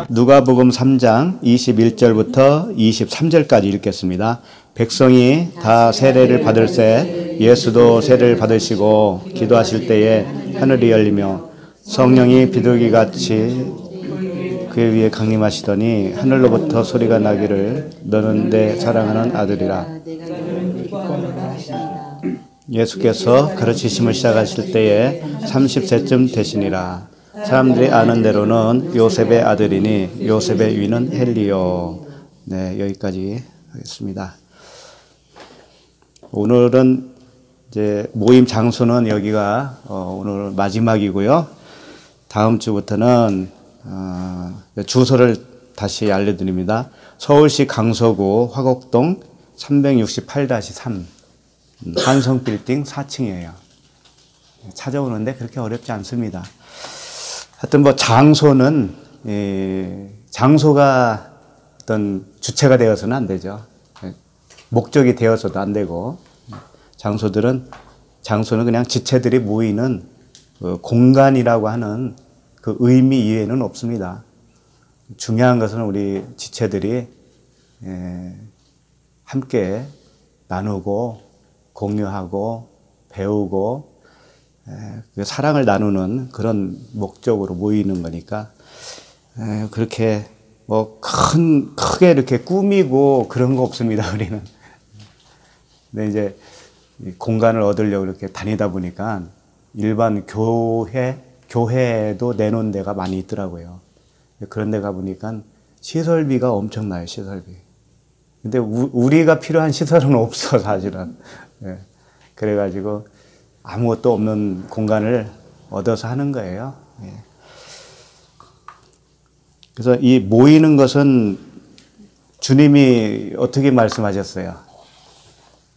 누가복음 3장 21절부터 23절까지 읽겠습니다. 백성이 다 세례를 받을새 예수도 세례를 받으시고 기도하실 때에 하늘이 열리며 성령이 비둘기같이 그의 위에 강림하시더니 하늘로부터 소리가 나기를 너는 내 사랑하는 아들이라. 예수께서 가르치심을 시작하실 때에 30세쯤 되시니라. 사람들이 아는 대로는 요셉의 아들이니 요셉의 위는 헬리요. 네, 여기까지 하겠습니다. 오늘은 이제 모임 장소는 여기가 오늘 마지막이고요. 다음 주부터는 주소를 다시 알려드립니다. 서울시 강서구 화곡동 368-3 한성빌딩 4층이에요. 찾아오는데 그렇게 어렵지 않습니다. 하여튼 뭐 장소는 장소가 어떤 주체가 되어서는 안 되죠. 목적이 되어서도 안 되고 장소는 그냥 지체들이 모이는 그 공간이라고 하는 그 의미 이외에는 없습니다. 중요한 것은 우리 지체들이 함께 나누고 공유하고 배우고 사랑을 나누는 그런 목적으로 모이는 거니까 그렇게 뭐 크게 이렇게 꾸미고 그런 거 없습니다, 우리는. 근데 이제 공간을 얻으려고 이렇게 다니다 보니까 일반 교회도 내놓은 데가 많이 있더라고요. 그런 데 가보니까 시설비가 엄청나요, 시설비. 근데 우리가 필요한 시설은 없어, 사실은. 그래가지고 아무것도 없는 공간을 얻어서 하는 거예요. 그래서 이 모이는 것은 주님이 어떻게 말씀하셨어요?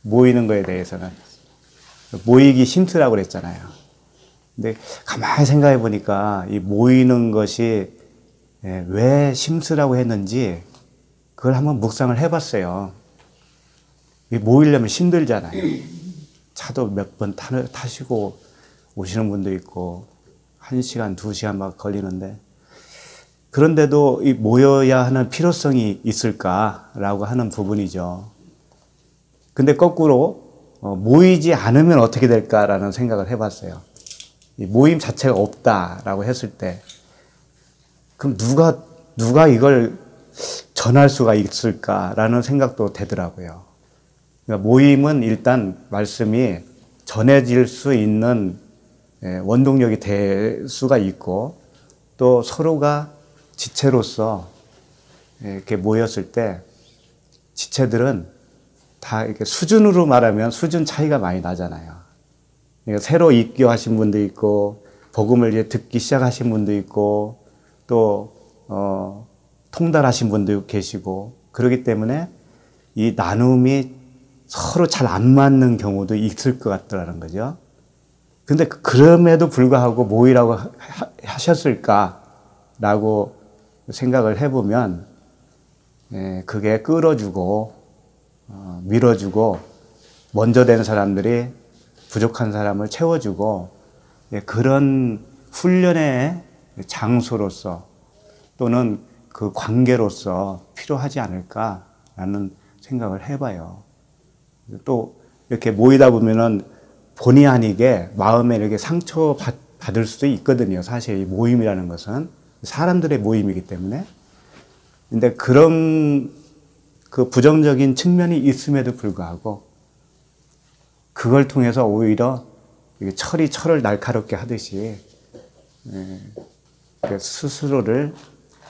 모이는 거에 대해서는. 모이기 힘쓰라고 그랬잖아요. 근데 가만히 생각해 보니까 이 모이는 것이 왜 힘쓰라고 했는지 그걸 한번 묵상을 해봤어요. 모이려면 힘들잖아요. 차도 몇 번 타시고 오시는 분도 있고 1시간, 2시간 막 걸리는데 그런데도 이 모여야 하는 필요성이 있을까라고 하는 부분이죠. 근데 거꾸로 모이지 않으면 어떻게 될까라는 생각을 해봤어요. 이 모임 자체가 없다라고 했을 때 그럼 누가 이걸 전할 수가 있을까라는 생각도 되더라고요. 그러니까 모임은 일단 말씀이 전해질 수 있는 원동력이 될 수가 있고 또 서로가 지체로서 이렇게 모였을 때 지체들은 다 이렇게 수준으로 말하면 수준 차이가 많이 나잖아요. 그러니까 새로 입교하신 분도 있고 복음을 이제 듣기 시작하신 분도 있고 또 통달하신 분도 계시고 그렇기 때문에 이 나눔이 서로 잘 안 맞는 경우도 있을 것 같더라는 거죠. 근데 그럼에도 불구하고 모이라고 하셨을까라고 생각을 해보면 그게 끌어주고 밀어주고 먼저 된 사람들이 부족한 사람을 채워주고 그런 훈련의 장소로서 또는 그 관계로서 필요하지 않을까라는 생각을 해봐요. 또 이렇게 모이다 보면은 본의 아니게 마음에 이렇게 상처 받을 수도 있거든요. 사실 이 모임이라는 것은 사람들의 모임이기 때문에. 근데 그런 그 부정적인 측면이 있음에도 불구하고 그걸 통해서 오히려 철을 날카롭게 하듯이 스스로를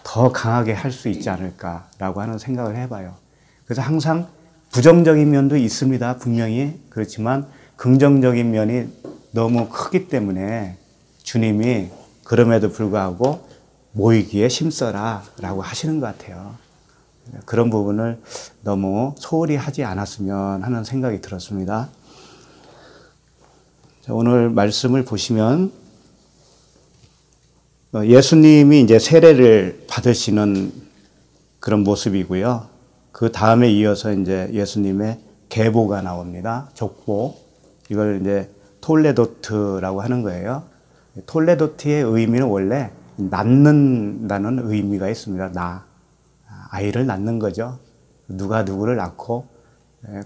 더 강하게 할 수 있지 않을까라고 하는 생각을 해봐요. 그래서 항상 부정적인 면도 있습니다. 분명히. 그렇지만 긍정적인 면이 너무 크기 때문에 주님이 그럼에도 불구하고 모이기에 힘써라 라고 하시는 것 같아요. 그런 부분을 너무 소홀히 하지 않았으면 하는 생각이 들었습니다. 자, 오늘 말씀을 보시면 예수님이 이제 세례를 받으시는 그런 모습이고요. 그 다음에 이어서 이제 예수님의 계보가 나옵니다. 족보. 이걸 이제 톨레도트라고 하는 거예요. 톨레도트의 의미는 원래 낳는다는 의미가 있습니다. 아이를 낳는 거죠. 누가 누구를 낳고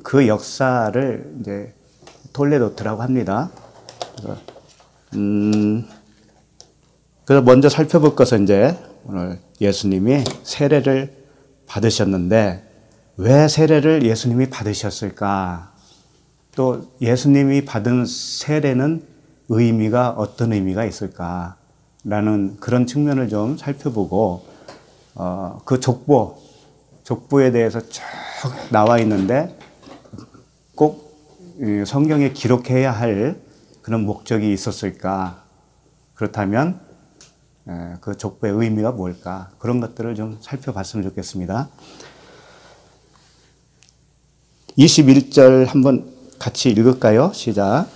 그 역사를 이제 톨레도트라고 합니다. 그래서 먼저 살펴볼 것은 이제 오늘 예수님이 세례를 받으셨는데 왜 세례를 예수님이 받으셨을까? 또 예수님이 받은 세례는 의미가 어떤 의미가 있을까라는 그런 측면을 좀 살펴보고 그 족보에 대해서 쭉 나와 있는데 꼭 성경에 기록해야 할 그런 목적이 있었을까? 그렇다면 그 족보의 의미가 뭘까? 그런 것들을 좀 살펴봤으면 좋겠습니다. 21절 한번 같이 읽을까요? 시작.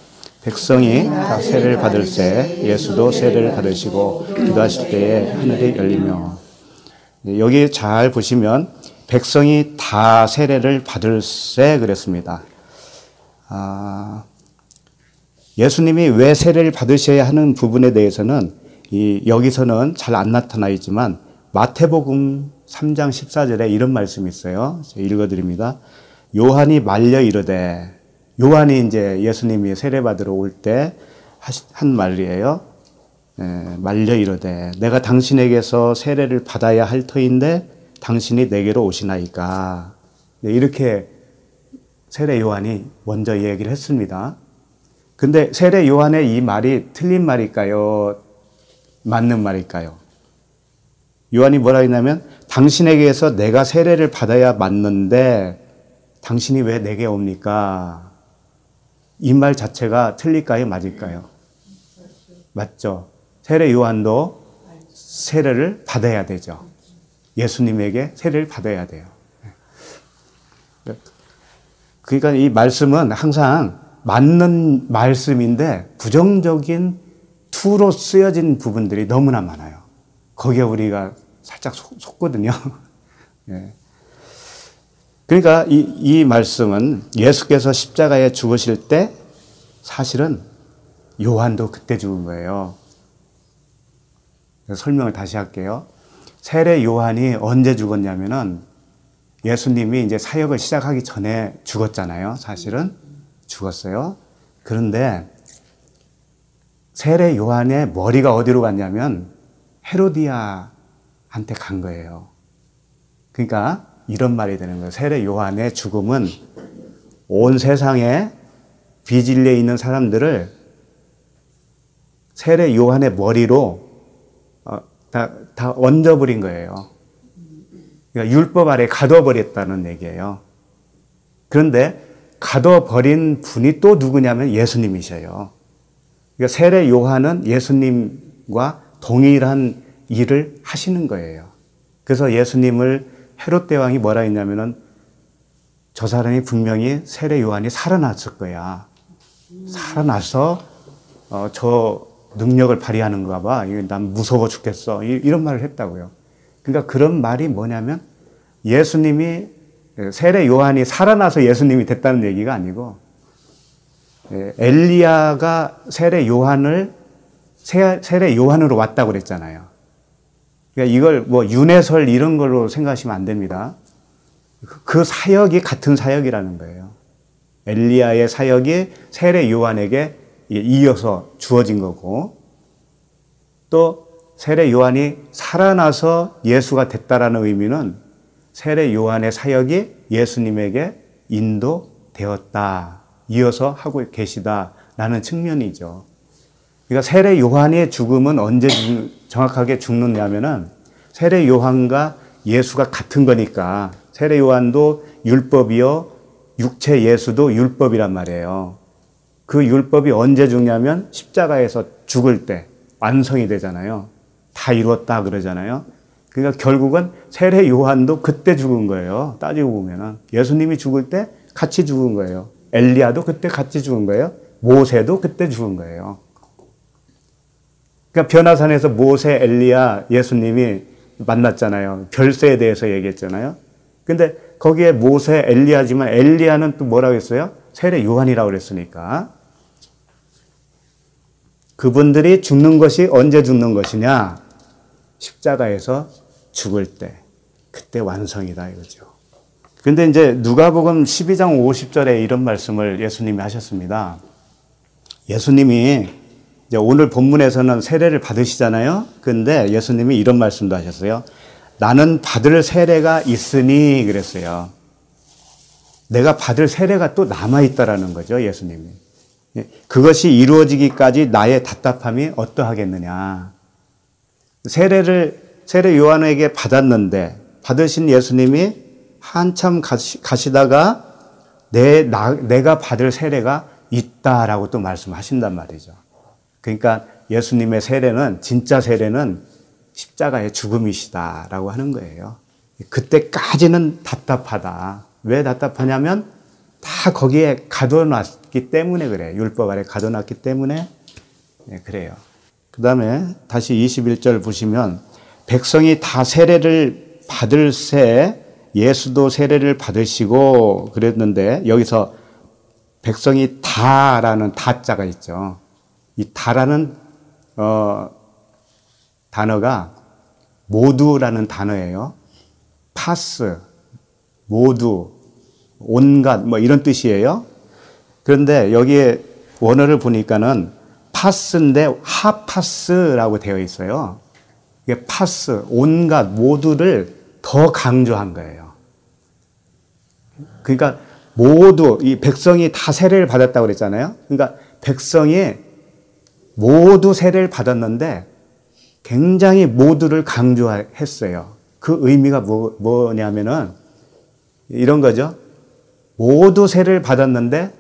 백성이 다 세례를 받을새 예수도 세례를 받으시고 기도하실 때에 하늘이 열리며. 여기 잘 보시면 백성이 다 세례를 받을새 그랬습니다. 예수님이 왜 세례를 받으셔야 하는 부분에 대해서는 여기서는 잘 안 나타나 있지만 마태복음 3장 14절에 이런 말씀이 있어요. 제가 읽어드립니다. 요한이 말려 이르되, 요한이 이제 예수님이 세례받으러 올 때 한 말이에요. 말려 이르되 내가 당신에게서 세례를 받아야 할 터인데 당신이 내게로 오시나이까. 이렇게 세례 요한이 먼저 얘기를 했습니다. 근데 세례 요한의 이 말이 틀린 말일까요? 맞는 말일까요? 요한이 뭐라 했냐면 당신에게서 내가 세례를 받아야 맞는데 당신이 왜 내게 옵니까? 이 말 자체가 틀릴까요? 맞을까요? 맞죠. 세례 요한도 세례를 받아야 되죠. 예수님에게 세례를 받아야 돼요. 그러니까 이 말씀은 항상 맞는 말씀인데 부정적인 투로 쓰여진 부분들이 너무나 많아요. 거기에 우리가 살짝 속거든요. 예. 그러니까 이 말씀은 예수께서 십자가에 죽으실 때 사실은 요한도 그때 죽은 거예요. 설명을 다시 할게요. 세례 요한이 언제 죽었냐면은 예수님이 이제 사역을 시작하기 전에 죽었잖아요. 사실은 죽었어요. 그런데 세례 요한의 머리가 어디로 갔냐면 헤로디아한테 간 거예요. 그러니까 이런 말이 되는 거예요. 세례 요한의 죽음은 온 세상에 비진리에 있는 사람들을 세례 요한의 머리로 다 얹어버린 거예요. 그러니까 율법 아래 가둬버렸다는 얘기예요. 그런데 가둬버린 분이 또 누구냐면 예수님이셔요. 그러니까 세례 요한은 예수님과 동일한 일을 하시는 거예요. 그래서 예수님을 헤롯 대왕이 뭐라 했냐면은 저 사람이 분명히 세례 요한이 살아났을 거야. 살아나서 저 능력을 발휘하는가 봐. 난 무서워 죽겠어. 이런 말을 했다고요. 그러니까 그런 말이 뭐냐면 예수님이 세례 요한이 살아나서 예수님이 됐다는 얘기가 아니고 엘리야가 세례 요한으로 왔다고 그랬잖아요. 그러니까 이걸 뭐 윤회설 이런 걸로 생각하시면 안 됩니다. 그 사역이 같은 사역이라는 거예요. 엘리야의 사역이 세례 요한에게 이어서 주어진 거고 또 세례 요한이 살아나서 예수가 됐다라는 의미는 세례 요한의 사역이 예수님에게 인도되었다. 이어서 하고 계시다라는 측면이죠. 그러니까 세례 요한의 죽음은 언제 정확하게 죽느냐면은 세례 요한과 예수가 같은 거니까 세례 요한도 율법이요 육체 예수도 율법이란 말이에요. 그 율법이 언제 죽냐면 십자가에서 죽을 때 완성이 되잖아요. 다 이루었다 그러잖아요. 그러니까 결국은 세례 요한도 그때 죽은 거예요. 따지고 보면은 예수님이 죽을 때 같이 죽은 거예요. 엘리야도 그때 같이 죽은 거예요. 모세도 그때 죽은 거예요. 그러니까 변화산에서 모세, 엘리야, 예수님이 만났잖아요. 별세에 대해서 얘기했잖아요. 근데 거기에 모세, 엘리야지만 엘리야는 또 뭐라고 했어요? 세례 요한이라고 그랬으니까. 그분들이 죽는 것이 언제 죽는 것이냐? 십자가에서 죽을 때. 그때 완성이다 이거죠. 근데 이제 누가복음 12장 50절에 이런 말씀을 예수님이 하셨습니다. 예수님이 이제 오늘 본문에서는 세례를 받으시잖아요. 근데 예수님이 이런 말씀도 하셨어요. 나는 받을 세례가 있으니 그랬어요. 내가 받을 세례가 또 남아있다라는 거죠, 예수님이. 그것이 이루어지기까지 나의 답답함이 어떠하겠느냐. 세례 요한에게 받았는데, 받으신 예수님이 한참 가시다가 내가 받을 세례가 있다라고 또 말씀하신단 말이죠. 그러니까 예수님의 세례는, 진짜 세례는 십자가의 죽음이시다라고 하는 거예요. 그때까지는 답답하다. 왜 답답하냐면 다 거기에 가둬놨기 때문에 그래요. 율법 아래 가둬놨기 때문에 그래요. 그 다음에 다시 21절 보시면 백성이 다 세례를 받을 새 예수도 세례를 받으시고 그랬는데 여기서 백성이 다라는 다자가 있죠. 이 다라는 단어가 모두라는 단어예요. 파스, 모두, 온갖 뭐 이런 뜻이에요. 그런데 여기에 원어를 보니까는 파스인데 하파스라고 되어 있어요. 이게 파스, 온갖, 모두를 더 강조한 거예요. 그러니까 모두, 이 백성이 다 세례를 받았다고 그랬잖아요. 그러니까 백성이 모두 세례를 받았는데 굉장히 모두를 강조했어요. 그 의미가 뭐냐면은 이런 거죠. 모두 세례를 받았는데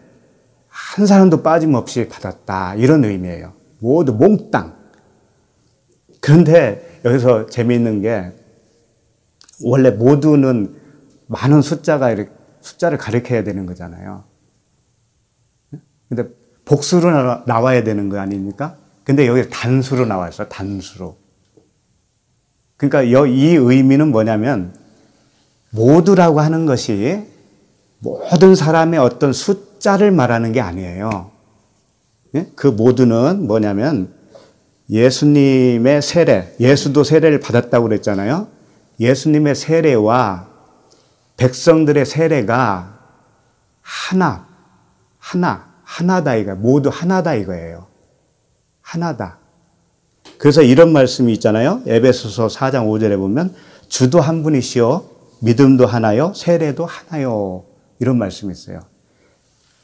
한 사람도 빠짐없이 받았다. 이런 의미예요. 모두 몽땅. 그런데 여기서 재미있는 게 원래 모두는 많은 숫자를 가리켜야 되는 거잖아요. 근데 복수로 나와야 되는 거 아닙니까? 근데 여기 단수로 나와 있어요. 단수로. 그러니까 이 의미는 뭐냐면 모두라고 하는 것이 모든 사람의 어떤 숫자를 말하는 게 아니에요. 그 모두는 뭐냐면 예수님의 세례, 예수도 세례를 받았다고 그랬잖아요. 예수님의 세례와 백성들의 세례가 하나다 이거 모두 하나다 이거예요. 하나다. 그래서 이런 말씀이 있잖아요. 에베소서 4장 5절에 보면 주도 한 분이시요 믿음도 하나요 세례도 하나요 이런 말씀이 있어요.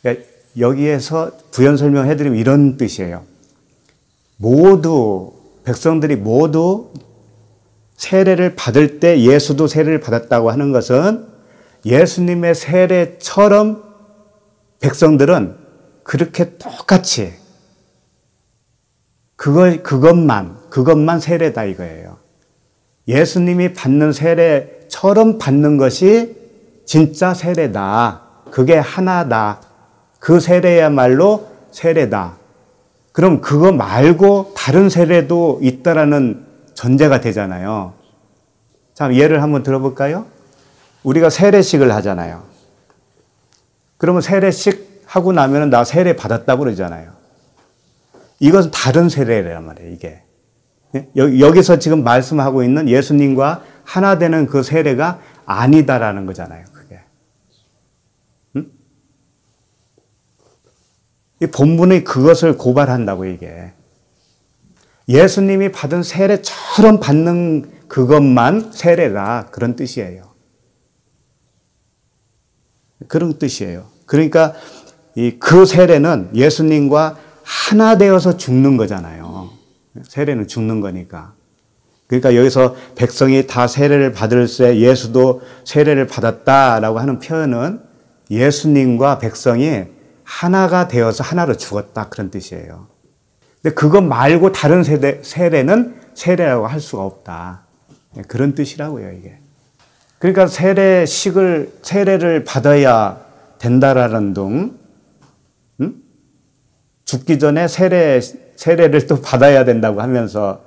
그러니까 여기에서 부연 설명해드리면 이런 뜻이에요. 모두 백성들이 모두 세례를 받을 때 예수도 세례를 받았다고 하는 것은 예수님의 세례처럼 백성들은 그렇게 똑같이 그것만 세례다 이거예요. 예수님이 받는 세례처럼 받는 것이 진짜 세례다. 그게 하나다. 그 세례야말로 세례다. 그럼 그거 말고 다른 세례도 있다라는 전제가 되잖아요. 자, 예를 한번 들어볼까요? 우리가 세례식을 하잖아요. 그러면 세례식 하고 나면 나 세례 받았다고 그러잖아요. 이것은 다른 세례란 말이에요, 이게. 여기서 지금 말씀하고 있는 예수님과 하나 되는 그 세례가 아니다라는 거잖아요, 그게. 이 본문이 그것을 고발한다고, 이게. 예수님이 받은 세례처럼 받는 그것만 세례다, 그런 뜻이에요. 그런 뜻이에요. 그러니까 그 세례는 예수님과 하나 되어서 죽는 거잖아요. 세례는 죽는 거니까. 그러니까 여기서 백성이 다 세례를 받을 때 예수도 세례를 받았다라고 하는 표현은 예수님과 백성이 하나가 되어서 하나로 죽었다 그런 뜻이에요. 근데 그거 말고 다른 세례는 세례라고 할 수가 없다. 그런 뜻이라고요, 이게. 그러니까 세례를 받아야 된다라는 둥, 죽기 전에 세례를 또 받아야 된다고 하면서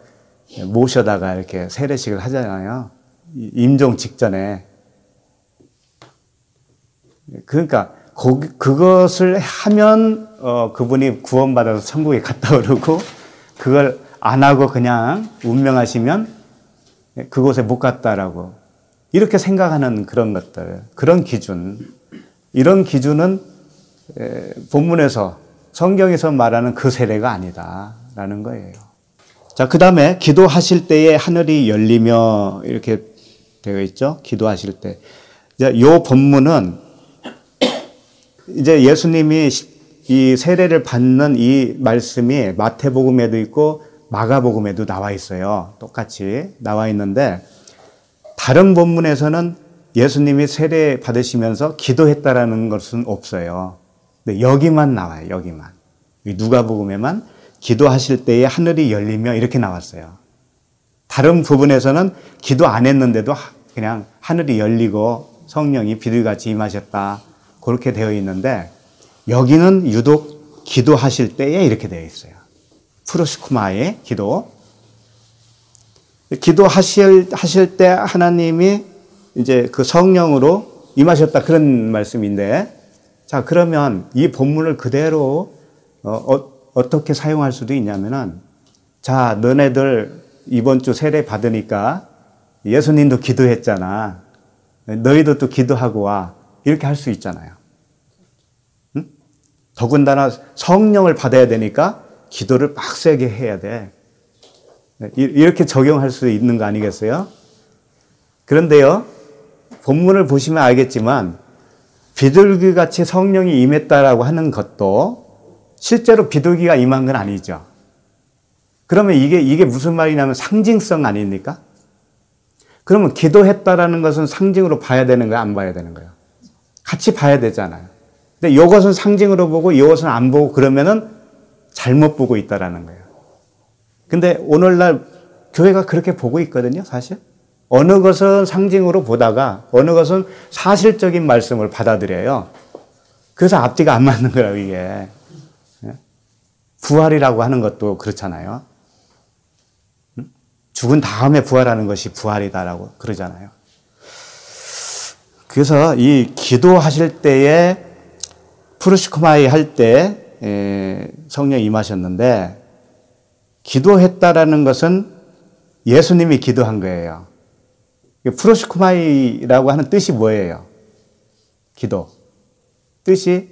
모셔다가 이렇게 세례식을 하잖아요. 임종 직전에. 그러니까 그것을 하면 그분이 구원받아서 천국에 갔다 오르고 그걸 안 하고 그냥 운명하시면 그곳에 못 갔다라고 이렇게 생각하는 그런 것들, 그런 기준, 이런 기준은 본문에서 성경에서 말하는 그 세례가 아니다라는 거예요. 자, 그 다음에 기도하실 때에 하늘이 열리며 이렇게 되어 있죠. 기도하실 때. 이제 이 본문은 이제 예수님이 이 세례를 받는 이 말씀이 마태복음에도 있고 마가복음에도 나와 있어요. 똑같이 나와 있는데 다른 본문에서는 예수님이 세례 받으시면서 기도했다라는 것은 없어요. 근데 여기만 나와요. 여기만. 누가복음에만 기도하실 때에 하늘이 열리며 이렇게 나왔어요. 다른 부분에서는 기도 안 했는데도 그냥 하늘이 열리고 성령이 비둘기같이 임하셨다. 그렇게 되어 있는데 여기는 유독 기도하실 때에 이렇게 되어 있어요. 프로시코마의 기도. 기도하실 때 하나님이 이제 그 성령으로 임하셨다. 그런 말씀인데 자, 그러면 이 본문을 그대로 어떻게 사용할 수도 있냐면은 자, 너네들 이번 주 세례 받으니까 예수님도 기도했잖아. 너희도 또 기도하고 와. 이렇게 할 수 있잖아요. 응? 더군다나 성령을 받아야 되니까 기도를 빡세게 해야 돼. 이렇게 적용할 수 있는 거 아니겠어요? 그런데요, 본문을 보시면 알겠지만 비둘기같이 성령이 임했다라고 하는 것도 실제로 비둘기가 임한 건 아니죠. 그러면 이게 무슨 말이냐면 상징성 아닙니까? 그러면 기도했다라는 것은 상징으로 봐야 되는 거야, 안 봐야 되는 거야? 같이 봐야 되잖아요. 근데 이것은 상징으로 보고 이것은 안 보고 그러면은 잘못 보고 있다라는 거예요. 근데 오늘날 교회가 그렇게 보고 있거든요, 사실. 어느 것은 상징으로 보다가 어느 것은 사실적인 말씀을 받아들여요. 그래서 앞뒤가 안 맞는 거라고, 이게. 부활이라고 하는 것도 그렇잖아요. 죽은 다음에 부활하는 것이 부활이다라고 그러잖아요. 그래서 이 기도하실 때에 프루시코마이 할 때 성령이 임하셨는데 기도했다라는 것은 예수님이 기도한 거예요. 프로시코마이라고 하는 뜻이 뭐예요? 기도. 뜻이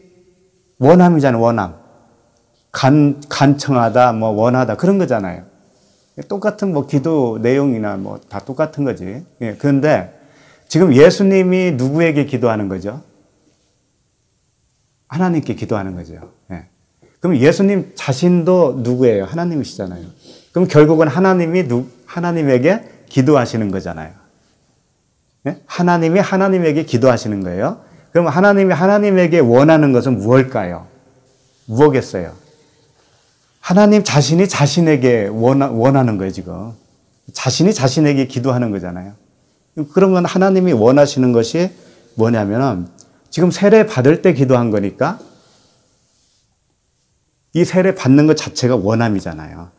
원함이잖아요, 원함. 간청하다, 뭐 원하다, 그런 거잖아요. 똑같은 뭐 기도 내용이나 뭐 다 똑같은 거지. 예, 그런데 지금 예수님이 누구에게 기도하는 거죠? 하나님께 기도하는 거죠. 예. 그럼 예수님 자신도 누구예요? 하나님이시잖아요. 그럼 결국은 하나님에게 기도하시는 거잖아요. 예? 하나님이 하나님에게 기도하시는 거예요. 그럼 하나님이 하나님에게 원하는 것은 무엇일까요? 무엇겠어요? 하나님 자신이 자신에게 원하는 거예요, 지금. 자신이 자신에게 기도하는 거잖아요. 그러면 하나님이 원하시는 것이 뭐냐면은 지금 세례 받을 때 기도한 거니까 이 세례 받는 것 자체가 원함이잖아요.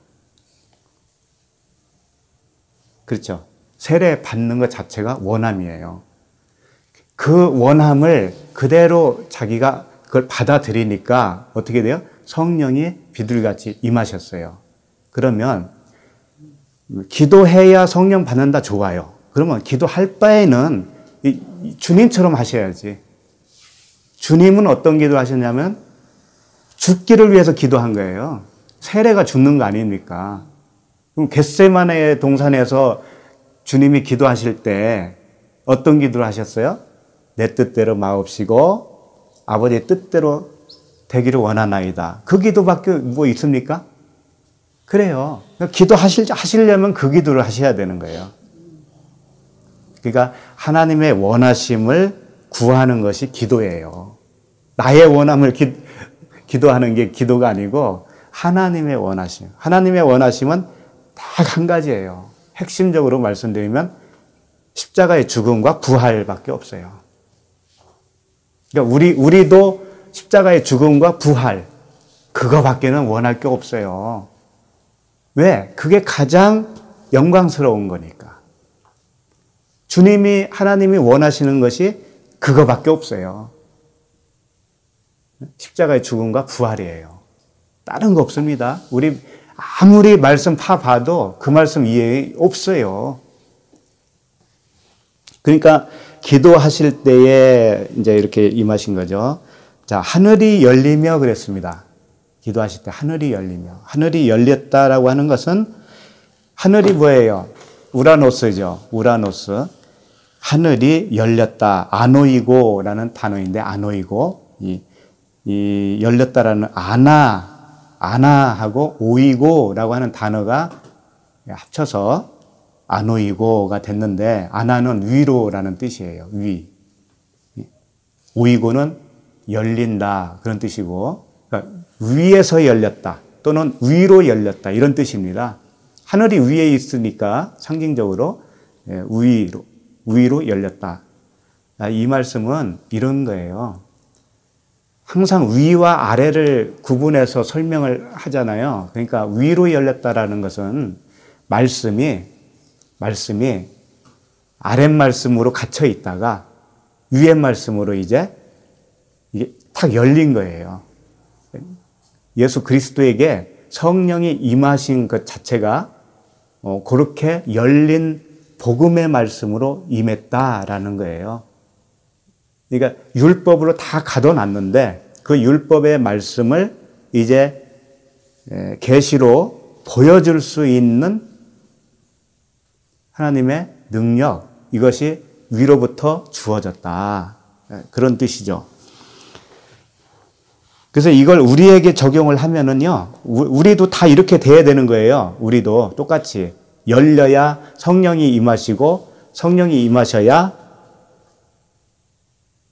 그렇죠? 세례 받는 것 자체가 원함이에요. 그 원함을 그대로 자기가 그걸 받아들이니까 어떻게 돼요? 성령이 비둘기같이 임하셨어요. 그러면 기도해야 성령 받는다, 좋아요. 그러면 기도할 바에는 주님처럼 하셔야지. 주님은 어떤 기도를 하셨냐면 죽기를 위해서 기도한 거예요. 세례가 죽는 거 아닙니까? 그럼 겟세마네 동산에서 주님이 기도하실 때 어떤 기도를 하셨어요? 내 뜻대로 마옵시고 아버지의 뜻대로 되기를 원하나이다. 그 기도밖에 뭐 있습니까? 그래요. 기도하시려면 그 기도를 하셔야 되는 거예요. 그러니까 하나님의 원하심을 구하는 것이 기도예요. 나의 원함을 기도하는 게 기도가 아니고 하나님의 원하심. 하나님의 원하심은 딱 한 가지예요. 핵심적으로 말씀드리면 십자가의 죽음과 부활밖에 없어요. 그러니까 우리도 십자가의 죽음과 부활, 그거밖에는 원할 게 없어요. 왜? 그게 가장 영광스러운 거니까. 하나님이 원하시는 것이 그거밖에 없어요. 십자가의 죽음과 부활이에요. 다른 거 없습니다. 우리 아무리 말씀 파봐도 그 말씀 이해 없어요. 그러니까 기도하실 때에 이제 이렇게 임하신 거죠. 자, 하늘이 열리며 그랬습니다. 기도하실 때 하늘이 열리며. 하늘이 열렸다라고 하는 것은 하늘이 뭐예요? 우라노스죠. 우라노스. 하늘이 열렸다. 아노이고라는 단어인데 아노이고. 이 열렸다라는 아나하고 오이고라고 하는 단어가 합쳐서 아노이고가 됐는데 아나는 위로라는 뜻이에요. 위. 오이고는 열린다 그런 뜻이고 그러니까 위에서 열렸다 또는 위로 열렸다 이런 뜻입니다. 하늘이 위에 있으니까 상징적으로 위로 열렸다. 이 말씀은 이런 거예요. 항상 위와 아래를 구분해서 설명을 하잖아요. 그러니까 위로 열렸다라는 것은 말씀이 아랫 말씀으로 갇혀 있다가 위의 말씀으로 이제 이게 탁 열린 거예요. 예수 그리스도에게 성령이 임하신 것 자체가 그렇게 열린 복음의 말씀으로 임했다라는 거예요. 그러니까 율법으로 다 가둬놨는데 그 율법의 말씀을 이제 계시로 보여줄 수 있는 하나님의 능력, 이것이 위로부터 주어졌다. 그런 뜻이죠. 그래서 이걸 우리에게 적용을 하면은요, 우리도 다 이렇게 돼야 되는 거예요. 우리도 똑같이 열려야 성령이 임하시고 성령이 임하셔야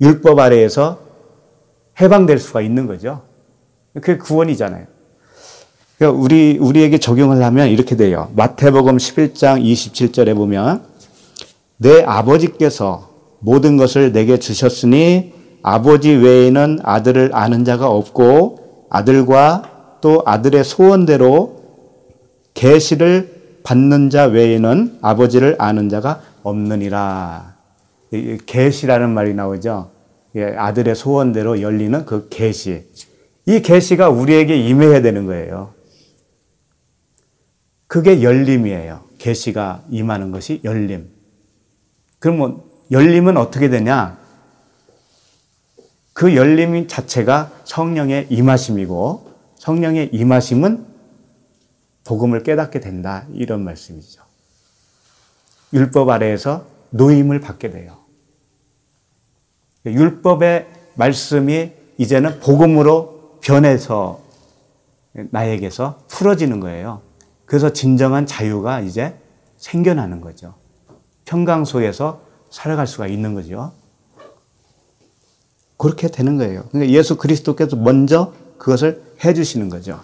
율법 아래에서 해방될 수가 있는 거죠. 그게 구원이잖아요. 그러니까 우리에게 적용을 하면 이렇게 돼요. 마태복음 11장 27절에 보면 내 아버지께서 모든 것을 내게 주셨으니 아버지 외에는 아들을 아는 자가 없고 아들과 또 아들의 소원대로 계시를 받는 자 외에는 아버지를 아는 자가 없느니라. 계시라는 말이 나오죠. 아들의 소원대로 열리는 그 계시. 이 계시가 우리에게 임해야 되는 거예요. 그게 열림이에요. 계시가 임하는 것이 열림. 그러면 열림은 어떻게 되냐? 그 열림 자체가 성령의 임하심이고 성령의 임하심은 복음을 깨닫게 된다. 이런 말씀이죠. 율법 아래에서 노임을 받게 돼요. 율법의 말씀이 이제는 복음으로 변해서 나에게서 풀어지는 거예요. 그래서 진정한 자유가 이제 생겨나는 거죠. 평강 속에서 살아갈 수가 있는 거죠. 그렇게 되는 거예요. 그러니까 예수 그리스도께서 먼저 그것을 해주시는 거죠.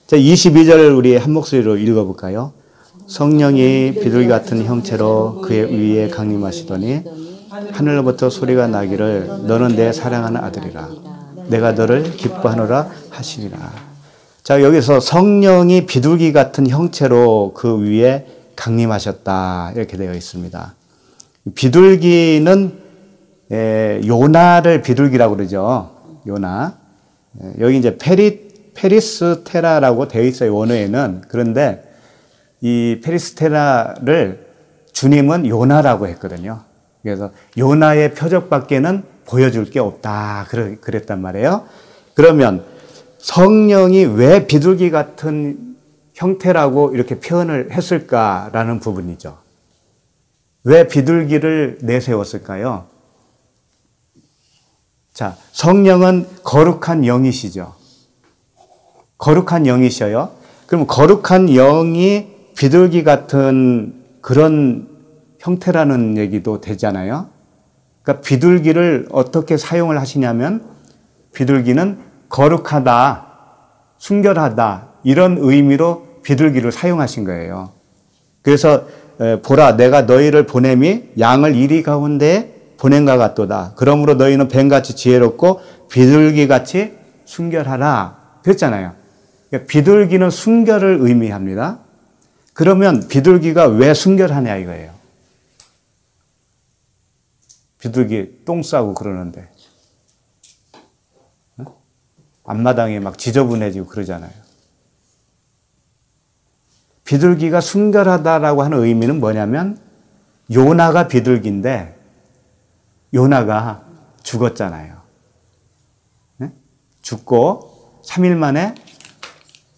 자, 22절을 우리 한 목소리로 읽어볼까요? 성령이 비둘기 같은 형체로 그의 위에 강림하시더니 하늘로부터 소리가 나기를 너는 내 사랑하는 아들이라 내가 너를 기뻐하노라 하시니라. 자, 여기서 성령이 비둘기 같은 형체로 그 위에 강림하셨다 이렇게 되어 있습니다. 비둘기는 요나를 비둘기라고 그러죠. 요나. 여기 이제 페리스테라라고 되어 있어요. 원어에는. 그런데 이 페리스테라를 주님은 요나라고 했거든요. 그래서 요나의 표적밖에는 보여줄 게 없다. 그랬단 말이에요. 그러면 성령이 왜 비둘기 같은 형태라고 이렇게 표현을 했을까라는 부분이죠. 왜 비둘기를 내세웠을까요? 자, 성령은 거룩한 영이시죠. 거룩한 영이셔요. 그럼 거룩한 영이 비둘기 같은 그런 형태라는 얘기도 되잖아요. 그러니까 비둘기를 어떻게 사용을 하시냐면 비둘기는 거룩하다, 순결하다 이런 의미로 비둘기를 사용하신 거예요. 그래서 보라 내가 너희를 보냄이 양을 이리 가운데 보냄과 같도다. 그러므로 너희는 뱀같이 지혜롭고 비둘기같이 순결하라 그랬잖아요. 그러니까 비둘기는 순결을 의미합니다. 그러면 비둘기가 왜 순결하냐 이거예요. 비둘기 똥 싸고 그러는데 앞마당에 막 지저분해지고 그러잖아요. 비둘기가 순결하다라고 하는 의미는 뭐냐면 요나가 비둘기인데 요나가 죽었잖아요. 네? 죽고 3일 만에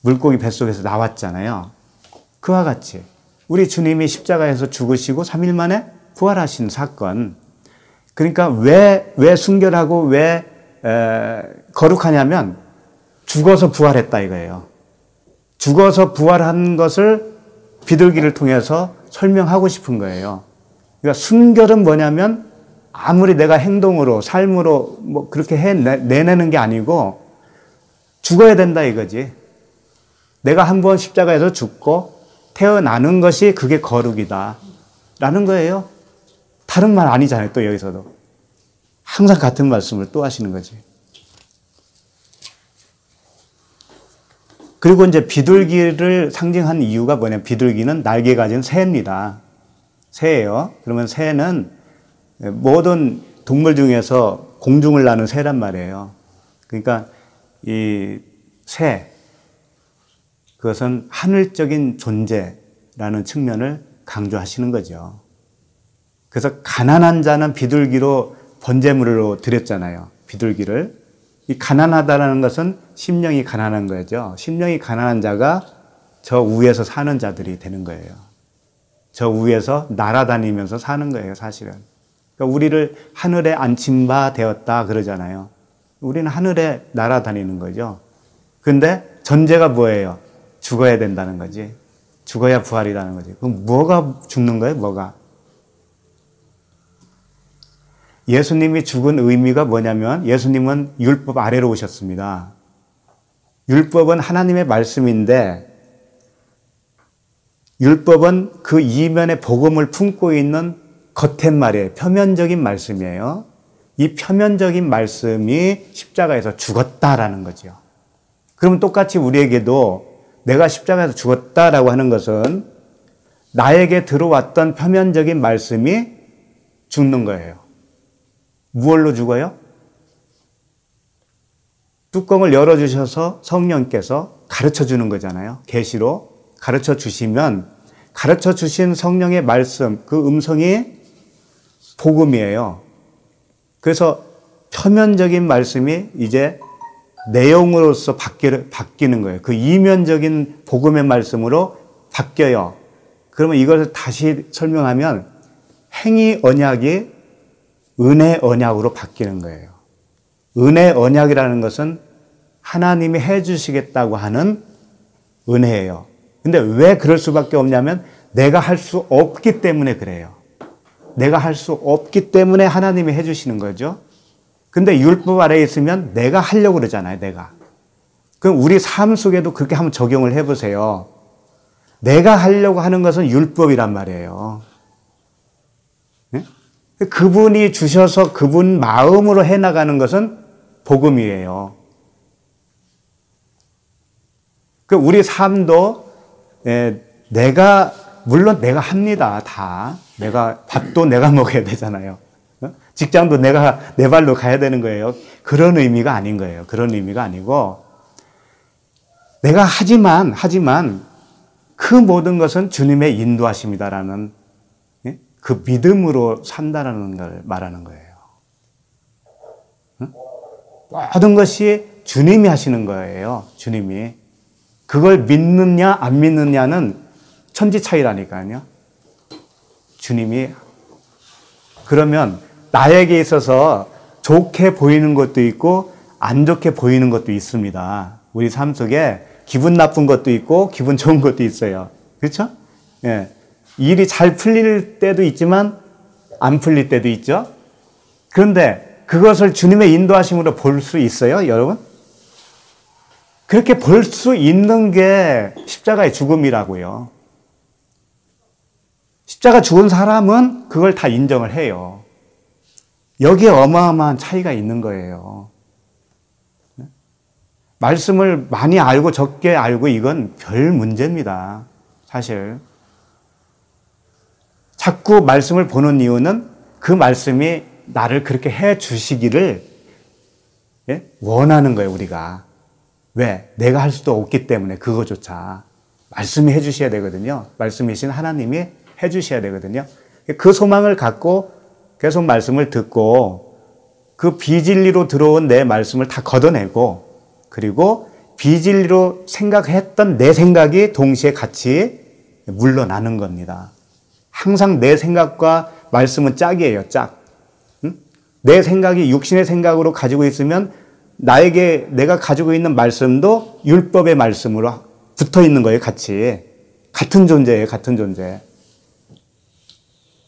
물고기 뱃속에서 나왔잖아요. 그와 같이 우리 주님이 십자가에서 죽으시고 3일 만에 부활하신 사건. 그러니까 왜 순결하고 왜 거룩하냐면 죽어서 부활했다 이거예요. 죽어서 부활한 것을 비둘기를 통해서 설명하고 싶은 거예요. 그러니까 순결은 뭐냐면 아무리 내가 행동으로 삶으로 뭐 그렇게 내내는 게 아니고 죽어야 된다 이거지. 내가 한번 십자가에서 죽고 태어나는 것이 그게 거룩이다 라는 거예요. 다른 말 아니잖아요. 또 여기서도 항상 같은 말씀을 또 하시는 거지. 그리고 이제 비둘기를 상징한 이유가 뭐냐면 비둘기는 날개 가진 새입니다. 새예요. 그러면 새는 모든 동물 중에서 공중을 나는 새란 말이에요. 그러니까 이 새, 그것은 하늘적인 존재라는 측면을 강조하시는 거죠. 그래서 가난한 자는 비둘기로 번제물로 드렸잖아요. 비둘기를. 이 가난하다라는 것은 심령이 가난한 거죠. 심령이 가난한 자가 저 위에서 사는 자들이 되는 거예요. 저 위에서 날아다니면서 사는 거예요, 사실은. 그러니까 우리를 하늘에 앉힌 바 되었다 그러잖아요. 우리는 하늘에 날아다니는 거죠. 근데 전제가 뭐예요? 죽어야 된다는 거지. 죽어야 부활이라는 거지. 그럼 뭐가 죽는 거예요? 뭐가? 예수님이 죽은 의미가 뭐냐면 예수님은 율법 아래로 오셨습니다. 율법은 하나님의 말씀인데 율법은 그 이면의 복음을 품고 있는 겉텟말이에요. 표면적인 말씀이에요. 이 표면적인 말씀이 십자가에서 죽었다라는 거죠. 그러면 똑같이 우리에게도 내가 십자가에서 죽었다라고 하는 것은 나에게 들어왔던 표면적인 말씀이 죽는 거예요. 무엇로 죽어요? 뚜껑을 열어주셔서 성령께서 가르쳐 주는 거잖아요. 계시로 가르쳐 주시면 가르쳐 주신 성령의 말씀, 그 음성이 복음이에요. 그래서 표면적인 말씀이 이제 내용으로서 바뀌는 거예요. 그 이면적인 복음의 말씀으로 바뀌어요. 그러면 이것을 다시 설명하면 행위 언약이 은혜 언약으로 바뀌는 거예요. 은혜 언약이라는 것은 하나님이 해 주시겠다고 하는 은혜예요. 근데 왜 그럴 수밖에 없냐면 내가 할 수 없기 때문에 그래요. 내가 할 수 없기 때문에 하나님이 해 주시는 거죠. 근데 율법 아래에 있으면 내가 하려고 그러잖아요, 내가. 그럼 우리 삶 속에도 그렇게 한번 적용을 해보세요. 내가 하려고 하는 것은 율법이란 말이에요. 네? 그분이 주셔서 그분 마음으로 해나가는 것은 복음이에요. 우리 삶도 물론 내가 합니다, 다. 밥도 내가 먹어야 되잖아요. 직장도 내가 내 발로 가야 되는 거예요. 그런 의미가 아닌 거예요. 그런 의미가 아니고 내가 하지만 그 모든 것은 주님의 인도하심이다라는 그 믿음으로 산다라는 걸 말하는 거예요. 모든 것이 주님이 하시는 거예요. 주님이. 그걸 믿느냐 안 믿느냐는 천지 차이라니까요. 주님이. 그러면 나에게 있어서 좋게 보이는 것도 있고 안 좋게 보이는 것도 있습니다. 우리 삶 속에 기분 나쁜 것도 있고 기분 좋은 것도 있어요. 그렇죠? 예. 일이 잘 풀릴 때도 있지만 안 풀릴 때도 있죠. 그런데 그것을 주님의 인도하심으로 볼 수 있어요, 여러분? 그렇게 볼 수 있는 게 십자가의 죽음이라고요. 십자가 죽은 사람은 그걸 다 인정을 해요. 여기에 어마어마한 차이가 있는 거예요. 말씀을 많이 알고 적게 알고 이건 별 문제입니다. 사실. 자꾸 말씀을 보는 이유는 그 말씀이 나를 그렇게 해 주시기를 원하는 거예요, 우리가. 왜? 내가 할 수도 없기 때문에 그거조차 말씀이 해주셔야 되거든요. 말씀이신 하나님이 해주셔야 되거든요. 그 소망을 갖고 계속 말씀을 듣고 그 비진리로 들어온 내 말씀을 다 걷어내고 그리고 비진리로 생각했던 내 생각이 동시에 같이 물러나는 겁니다. 항상 내 생각과 말씀은 짝이에요, 짝. 응? 내 생각이 육신의 생각으로 가지고 있으면 내가 가지고 있는 말씀도 율법의 말씀으로 붙어 있는 거예요, 같이. 같은 존재예요, 같은 존재.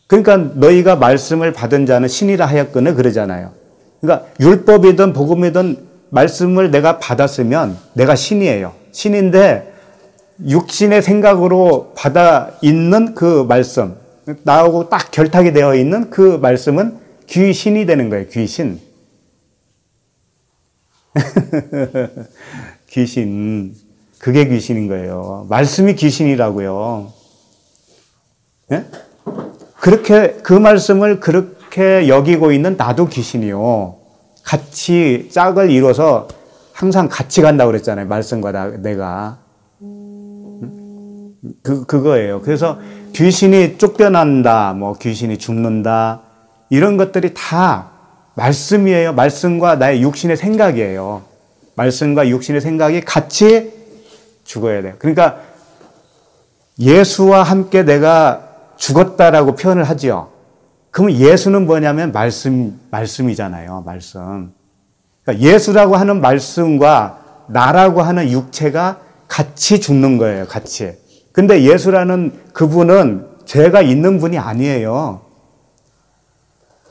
그러니까 너희가 말씀을 받은 자는 신이라 하였거늘 그러잖아요. 그러니까 율법이든 복음이든 말씀을 내가 받았으면 내가 신이에요. 신인데 육신의 생각으로 받아 있는 그 말씀, 나하고 딱 결탁이 되어 있는 그 말씀은 귀신이 되는 거예요. 귀신. 귀신. 그게 귀신인 거예요. 말씀이 귀신이라고요. 네? 그렇게 그 말씀을 그렇게 여기고 있는 나도 귀신이요. 같이 짝을 이뤄서 항상 같이 간다고 그랬잖아요. 말씀과 내가. 그거예요. 그래서 귀신이 쫓겨난다, 뭐 귀신이 죽는다, 이런 것들이 다 말씀이에요. 말씀과 나의 육신의 생각이에요. 말씀과 육신의 생각이 같이 죽어야 돼요. 그러니까 예수와 함께 내가 죽었다라고 표현을 하지요. 그러면 예수는 뭐냐면 말씀이잖아요. 말씀. 그러니까 예수라고 하는 말씀과 나라고 하는 육체가 같이 죽는 거예요. 같이. 근데 예수라는 그분은 죄가 있는 분이 아니에요.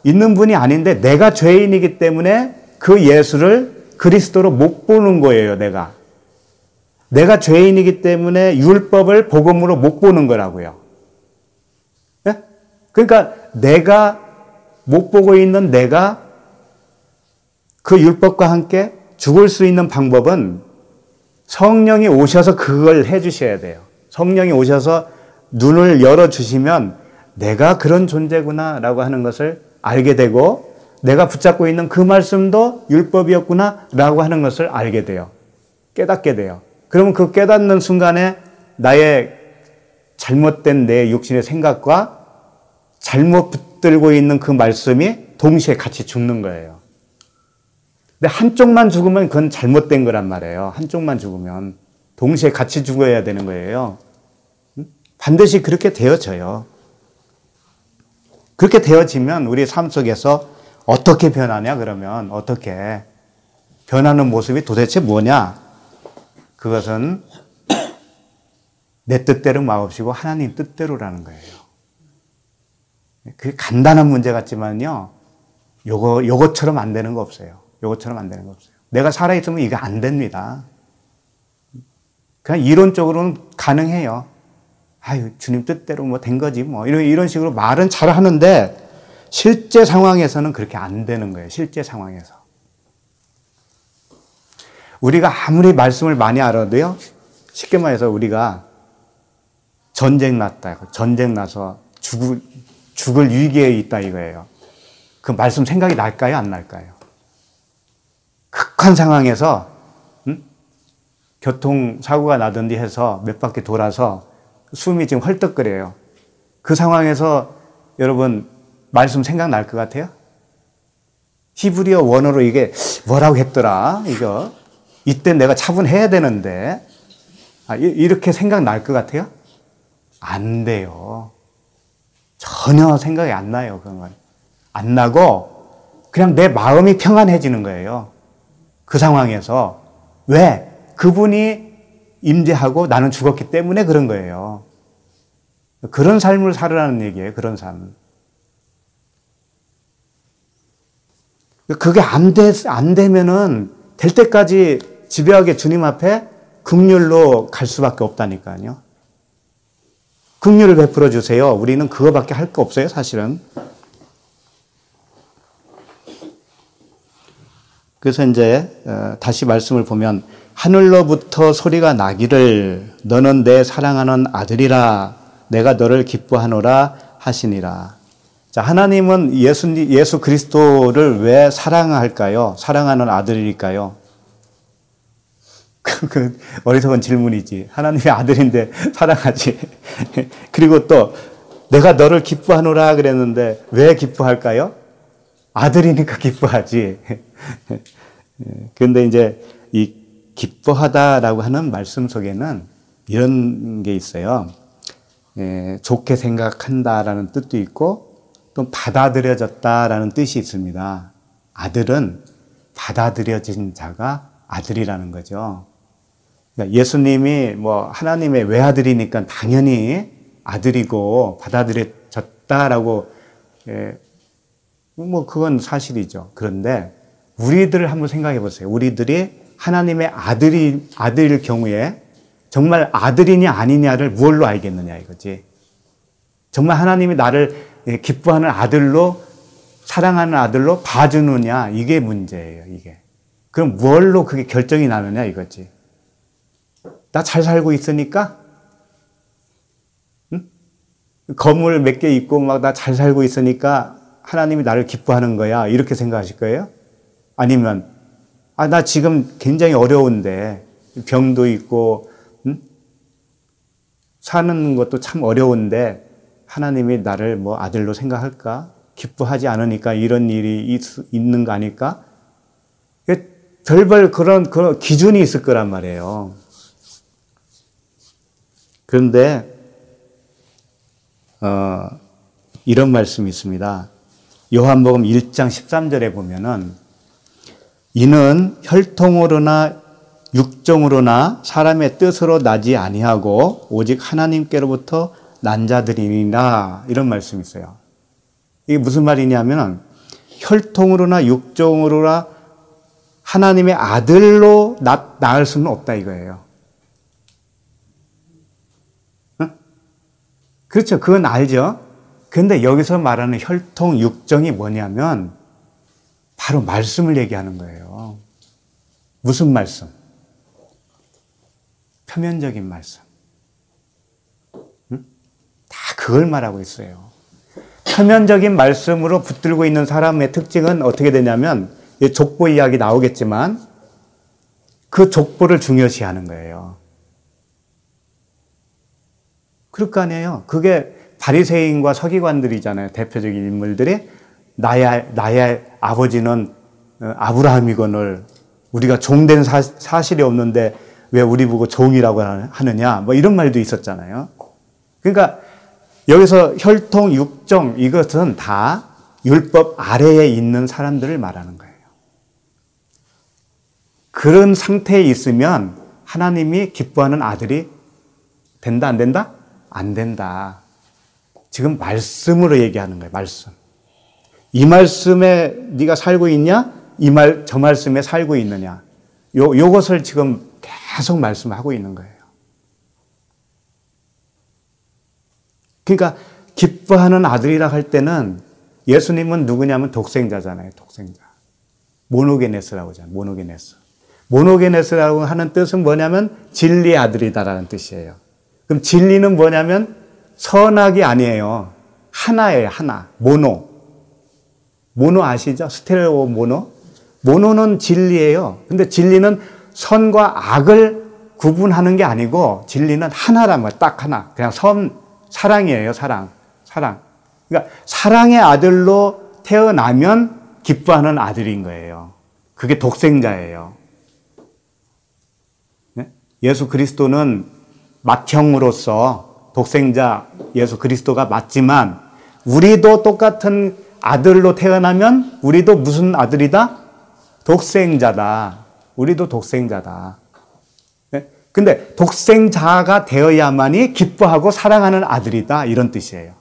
있는 분이 아닌데 내가 죄인이기 때문에 그 예수를 그리스도로 못 보는 거예요. 내가 죄인이기 때문에 율법을 복음으로 못 보는 거라고요. 네? 그러니까 내가 못 보고 있는 내가 그 율법과 함께 죽을 수 있는 방법은 성령이 오셔서 그걸 해 주셔야 돼요. 성령이 오셔서 눈을 열어주시면 내가 그런 존재구나 라고 하는 것을 알게 되고 내가 붙잡고 있는 그 말씀도 율법이었구나 라고 하는 것을 알게 돼요. 깨닫게 돼요. 그러면 그 깨닫는 순간에 나의 잘못된 내 육신의 생각과 잘못 붙들고 있는 그 말씀이 동시에 같이 죽는 거예요. 근데 한쪽만 죽으면 그건 잘못된 거란 말이에요. 한쪽만 죽으면. 동시에 같이 죽어야 되는 거예요. 반드시 그렇게 되어져요. 그렇게 되어지면 우리 삶 속에서 어떻게 변하냐 그러면 어떻게 변하는 모습이 도대체 뭐냐? 그것은 내 뜻대로 마옵시고 하나님 뜻대로라는 거예요. 그게 간단한 문제 같지만요. 요것처럼 안 되는 거 없어요. 요것처럼 안 되는 거 없어요. 내가 살아있으면 이게 안 됩니다. 그냥 이론적으로는 가능해요. 아유, 주님 뜻대로 뭐 된 거지 뭐. 이런 식으로 말은 잘 하는데 실제 상황에서는 그렇게 안 되는 거예요. 실제 상황에서. 우리가 아무리 말씀을 많이 알아도요. 쉽게 말해서 우리가 전쟁 났다. 전쟁 나서 죽을 위기에 있다 이거예요. 그 말씀 생각이 날까요? 안 날까요? 극한 상황에서 교통사고가 나든지 해서 몇 바퀴 돌아서 숨이 지금 헐떡거려요. 그 상황에서 여러분 말씀 생각날 것 같아요? 히브리어 원어로 이게 뭐라고 했더라? 이거 이때 내가 차분해야 되는데 이렇게 생각날 것 같아요? 안 돼요. 전혀 생각이 안 나요. 그런 건. 안 나고 그냥 내 마음이 평안해지는 거예요. 그 상황에서. 왜? 그분이 임재하고 나는 죽었기 때문에 그런 거예요. 그런 삶을 살으라는 얘기예요. 그런 삶. 그게 안 되면은 될 때까지 집요하게 주님 앞에 긍휼로 갈 수밖에 없다니까요. 긍휼을 베풀어 주세요. 우리는 그거밖에 할 거 없어요, 사실은. 그래서 이제 다시 말씀을 보면 하늘로부터 소리가 나기를 너는 내 사랑하는 아들이라 내가 너를 기뻐하노라 하시니라. 자, 하나님은 예수 그리스도를 왜 사랑할까요? 사랑하는 아들일까요? 그 어리석은 질문이지. 하나님의 아들인데 사랑하지. 그리고 또 내가 너를 기뻐하노라 그랬는데 왜 기뻐할까요? 아들이니까 기뻐하지. 그런데 이제 이 기뻐하다라고 하는 말씀 속에는 이런 게 있어요. 좋게 생각한다라는 뜻도 있고 또 받아들여졌다라는 뜻이 있습니다. 아들은 받아들여진 자가 아들이라는 거죠. 그러니까 예수님이 뭐 하나님의 외아들이니까 당연히 아들이고 받아들여졌다라고 뭐 그건 사실이죠. 그런데 우리들 한번 생각해 보세요. 우리들이 하나님의 아들일 경우에 정말 아들이냐 아니냐를 무엇로 알겠느냐 이거지. 정말 하나님이 나를 기뻐하는 아들로 사랑하는 아들로 봐주느냐 이게 문제예요. 이게. 그럼 무엇로 그게 결정이 나느냐 이거지. 나 잘 살고 있으니까? 응? 건물 몇 개 있고 막 나 잘 살고 있으니까 하나님이 나를 기뻐하는 거야. 이렇게 생각하실 거예요? 아니면 나 지금 굉장히 어려운데 병도 있고 사는 것도 참 어려운데 하나님이 나를 뭐 아들로 생각할까? 기뻐하지 않으니까 이런 일이 있는 거 아닐까? 별별 그런 기준이 있을 거란 말이에요. 그런데 이런 말씀이 있습니다. 요한복음 1장 13절에 보면은 이는 혈통으로나 육정으로나 사람의 뜻으로 나지 아니하고 오직 하나님께로부터 난 자들이니라 이런 말씀이 있어요. 이게 무슨 말이냐면 혈통으로나 육정으로나 하나님의 아들로 낳을 수는 없다 이거예요. 응? 그렇죠. 그건 알죠. 그런데 여기서 말하는 혈통, 육정이 뭐냐면 바로 말씀을 얘기하는 거예요. 무슨 말씀? 표면적인 말씀. 응? 다 그걸 말하고 있어요. 표면적인 말씀으로 붙들고 있는 사람의 특징은 어떻게 되냐면 족보 이야기 나오겠지만 그 족보를 중요시하는 거예요. 그럴 거 아니에요. 그게 바리새인과 서기관들이잖아요. 대표적인 인물들이 나의 아버지는 아브라함이거늘 우리가 종된 사실이 없는데 왜 우리 보고 종이라고 하느냐 뭐 이런 말도 있었잖아요. 그러니까 여기서 혈통, 육정 이것은 다 율법 아래에 있는 사람들을 말하는 거예요. 그런 상태에 있으면 하나님이 기뻐하는 아들이 된다 안 된다? 안 된다. 지금 말씀으로 얘기하는 거예요. 말씀. 이 말씀에 네가 살고 있냐? 저 말씀에 살고 있느냐? 요것을 지금 계속 말씀하고 있는 거예요. 그러니까 기뻐하는 아들이라 할 때는 예수님은 누구냐면 독생자잖아요. 독생자. 모노게네스라고 하잖아요. 모노게네스. 모노게네스라고 하는 뜻은 뭐냐면 진리의 아들이다라는 뜻이에요. 그럼 진리는 뭐냐면 선악이 아니에요. 하나예요. 하나. 모노. 모노 아시죠? 스테레오 모노. 모노는 진리예요. 근데 진리는 선과 악을 구분하는 게 아니고 진리는 하나란 말이에요. 딱 하나. 그냥 사랑이에요. 사랑. 그러니까 사랑의 아들로 태어나면 기뻐하는 아들인 거예요. 그게 독생자예요. 네? 예수 그리스도는 맏형으로서 독생자 예수 그리스도가 맞지만 우리도 똑같은 아들로 태어나면 우리도 무슨 아들이다? 독생자다. 우리도 독생자다. 네? 근데 독생자가 되어야만이 기뻐하고 사랑하는 아들이다. 이런 뜻이에요.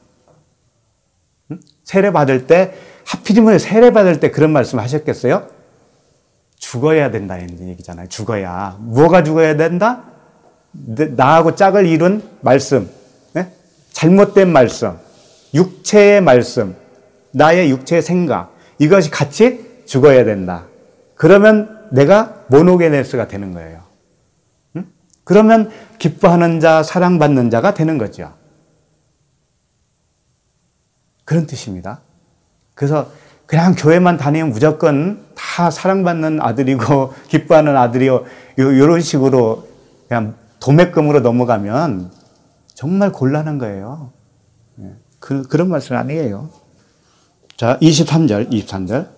세례 받을 때 하필이면 세례 받을 때 그런 말씀 하셨겠어요? 죽어야 된다는 얘기잖아요. 죽어야. 뭐가 죽어야 된다? 나하고 짝을 이룬 말씀. 네? 잘못된 말씀. 육체의 말씀. 나의 육체의 생각. 이것이 같이 죽어야 된다. 그러면 내가 모노게네스가 되는 거예요. 응? 그러면 기뻐하는 자, 사랑받는 자가 되는 거죠. 그런 뜻입니다. 그래서 그냥 교회만 다니면 무조건 다 사랑받는 아들이고 기뻐하는 아들이요. 이런 식으로 그냥 도매금으로 넘어가면 정말 곤란한 거예요. 그런 말씀 아니에요. 자, 23절.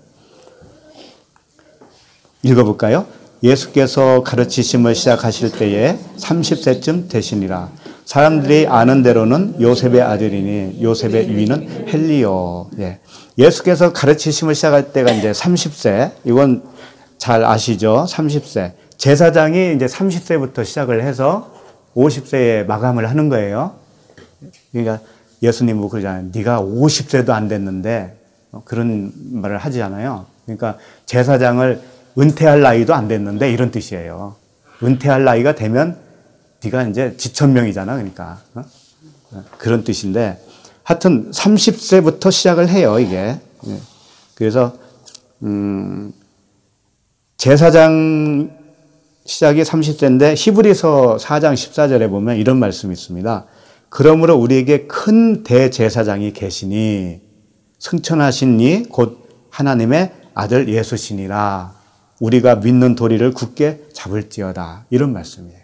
읽어볼까요? 예수께서 가르치심을 시작하실 때에 30세쯤 되시니라. 사람들이 아는 대로는 요셉의 아들이니 요셉의 위는 헬리오. 예수께서 가르치심을 시작할 때가 이제 30세. 이건 잘 아시죠? 30세. 제사장이 이제 30세부터 시작을 해서 50세에 마감을 하는 거예요. 그러니까 예수님 뭐 그러잖아요. 네가 50세도 안 됐는데 그런 말을 하지 않아요. 그러니까 제사장을 은퇴할 나이도 안 됐는데 이런 뜻이에요. 은퇴할 나이가 되면 네가 이제 지천명이잖아. 그러니까 그런 뜻인데 하여튼 30세부터 시작을 해요. 이게. 그래서 제사장 시작이 30세인데 히브리서 4장 14절에 보면 이런 말씀이 있습니다. 그러므로 우리에게 큰 대제사장이 계시니 승천하신 이 곧 하나님의 아들 예수시니라. 우리가 믿는 도리를 굳게 잡을지어다. 이런 말씀이에요.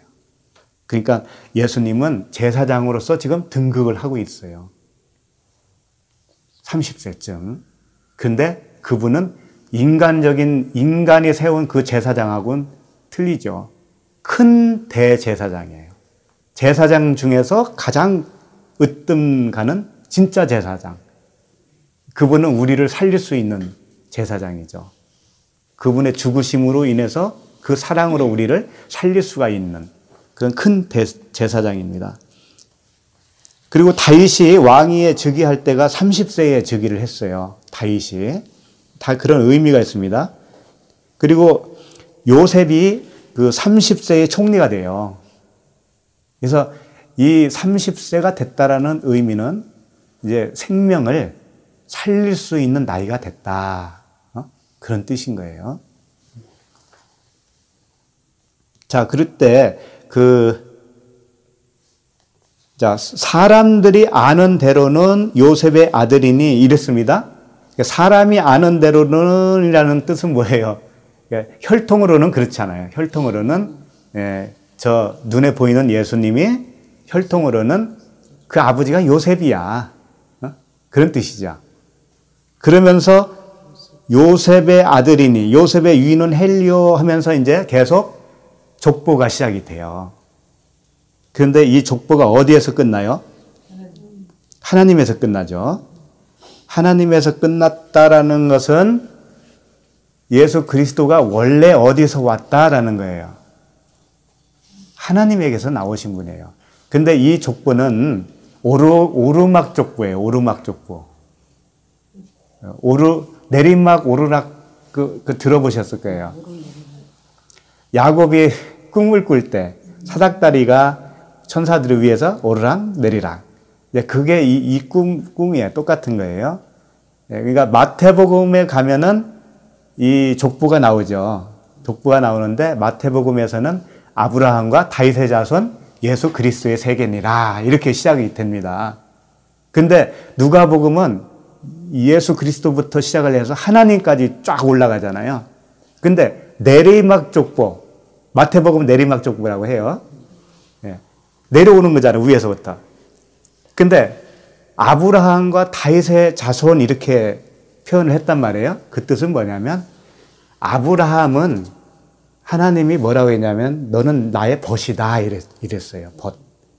그러니까 예수님은 제사장으로서 지금 등극을 하고 있어요. 30세쯤. 근데 그분은 인간이 세운 그 제사장하고는 틀리죠. 큰 대제사장이에요. 제사장 중에서 가장 으뜸 가는 진짜 제사장. 그분은 우리를 살릴 수 있는 제사장이죠. 그분의 죽으심으로 인해서 그 사랑으로 우리를 살릴 수가 있는 그런 큰 제사장입니다. 그리고 다윗이 왕위에 즉위할 때가 30세에 즉위를 했어요. 다윗이. 다 그런 의미가 있습니다. 그리고 요셉이 그 30세의 총리가 돼요. 그래서 이 30세가 됐다라는 의미는 이제 생명을 살릴 수 있는 나이가 됐다. 그런 뜻인 거예요. 자, 그럴 때 사람들이 아는 대로는 요셉의 아들이니 이랬습니다. 사람이 아는 대로는 이라는 뜻은 뭐예요? 혈통으로는 그렇지 않아요. 혈통으로는 저 눈에 보이는 예수님이 혈통으로는 그 아버지가 요셉이야. 그런 뜻이죠. 그러면서 요셉의 아들이니 요셉의 위는 헬리오 하면서 이제 계속 족보가 시작이 돼요. 그런데 이 족보가 어디에서 끝나요? 하나님에서 끝나죠. 하나님에서 끝났다라는 것은 예수 그리스도가 원래 어디서 왔다라는 거예요. 하나님에게서 나오신 분이에요. 근데 이 족보는 오르막 족보예요. 오르막 족보. 내리막 오르락 그 들어보셨을 거예요. 야곱이 꿈을 꿀 때 사닥다리가 천사들을 위해서 오르락 내리락. 그게 이 꿈이에요. 똑같은 거예요. 그러니까 마태복음에 가면은 이 족보가 나오죠. 족보가 나오는데 마태복음에서는 아브라함과 다윗의 자손 예수 그리스도의 세계니라 이렇게 시작이 됩니다. 근데 누가복음은 예수 그리스도부터 시작을 해서 하나님까지 쫙 올라가잖아요. 근데 내리막 족보, 마태복음 내리막 족보라고 해요. 내려오는 거잖아요. 위에서부터. 근데 아브라함과 다윗의 자손 이렇게 표현을 했단 말이에요. 그 뜻은 뭐냐면 아브라함은 하나님이 뭐라고 했냐면 너는 나의 벗이다 이랬어요.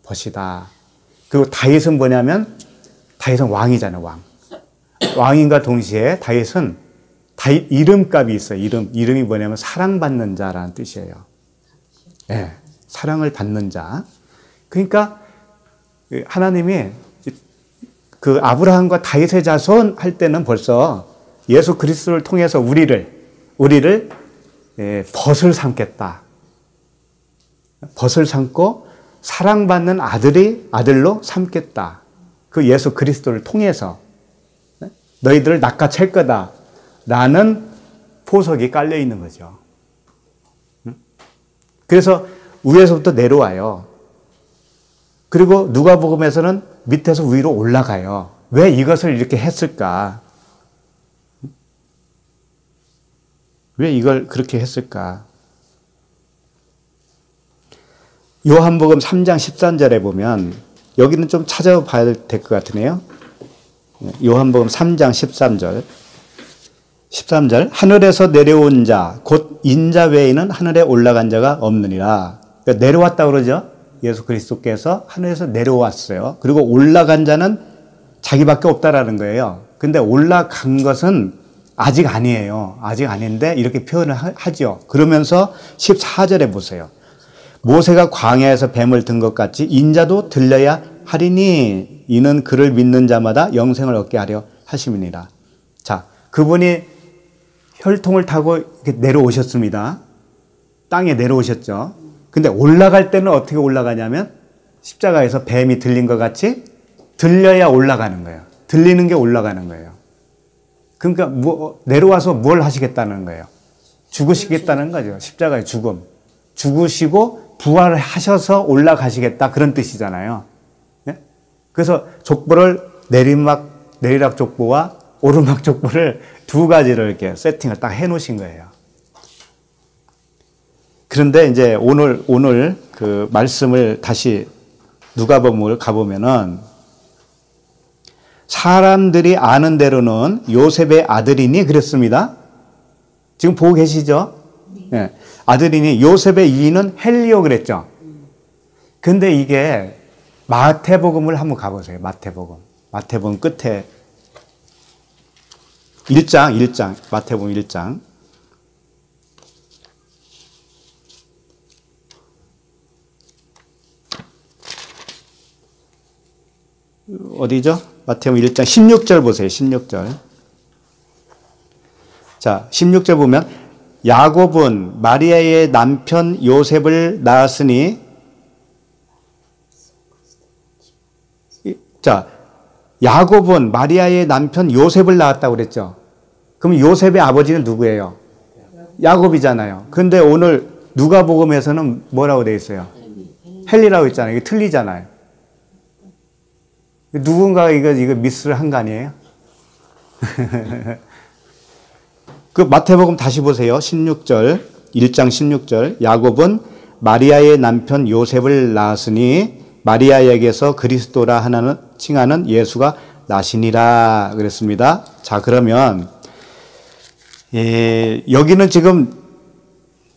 벗이다. 그리고 다윗은 뭐냐면 다윗은 왕이잖아요. 왕인과 동시에 다윗은 다윗 이름값이 있어요. 이름이 뭐냐면 사랑받는 자라는 뜻이에요. 사랑을 받는 자. 그러니까 하나님이 그 아브라함과 다윗의 자손 할 때는 벌써 예수 그리스도를 통해서 우리를 벗을 삼겠다. 벗을 삼고 사랑받는 아들로 삼겠다. 그 예수 그리스도를 통해서 너희들을 낚아챌 거다. 라는 포석이 깔려 있는 거죠. 그래서 위에서부터 내려와요. 그리고 누가복음에서는 밑에서 위로 올라가요. 왜 이것을 이렇게 했을까? 왜 이걸 그렇게 했을까? 요한복음 3장 13절에 보면 여기는 좀 찾아봐야 될 것 같으네요. 요한복음 3장 13절 하늘에서 내려온 자 곧 인자 외에는 하늘에 올라간 자가 없느니라. 그러니까 내려왔다 그러죠. 예수 그리스도께서 하늘에서 내려왔어요. 그리고 올라간 자는 자기밖에 없다라는 거예요. 근데 올라간 것은 아직 아니에요. 아직 아닌데 이렇게 표현을 하죠. 그러면서 14절에 보세요. 모세가 광야에서 뱀을 든 것 같이 인자도 들려야 하리니 이는 그를 믿는 자마다 영생을 얻게 하려 하심이니라. 자, 그분이 혈통을 타고 이렇게 내려오셨습니다. 땅에 내려오셨죠. 근데 올라갈 때는 어떻게 올라가냐면 십자가에서 뱀이 들린 것 같이 들려야 올라가는 거예요. 들리는 게 올라가는 거예요. 그러니까 내려와서 뭘 하시겠다는 거예요? 죽으시겠다는 거죠. 십자가의 죽음. 죽으시고 부활을 하셔서 올라가시겠다 그런 뜻이잖아요. 네? 그래서 족보를 내리락 족보와 오르막 족보를 두 가지를 이렇게 세팅을 딱 해놓으신 거예요. 그런데 이제 오늘 그 말씀을 다시 누가복음을 가보면은 사람들이 아는 대로는 요셉의 아들이니 그랬습니다. 지금 보고 계시죠? 네. 아들이니 요셉의 이인은 헬리오 그랬죠. 근데 이게 마태복음을 한번 가보세요. 마태복음 끝에 1장 마태복음 1장 어디죠? 마태복음 1장 16절 보세요. 16절. 자, 16절 보면 야곱은 마리아의 남편 요셉을 낳았으니 자, 야곱은 마리아의 남편 요셉을 낳았다고 그랬죠. 그럼 요셉의 아버지는 누구예요? 야곱이잖아요. 근데 오늘 누가복음에서는 뭐라고 되어 있어요? 헬리라고 있잖아요. 이게 틀리잖아요. 누군가가 이거 미스를 한 거 아니에요? 그 마태복음 다시 보세요. 16절, 1장 16절. 야곱은 마리아의 남편 요셉을 낳았으니 마리아에게서 그리스도라 하나는 칭하는 예수가 나시니라 그랬습니다. 자, 그러면 여기는 지금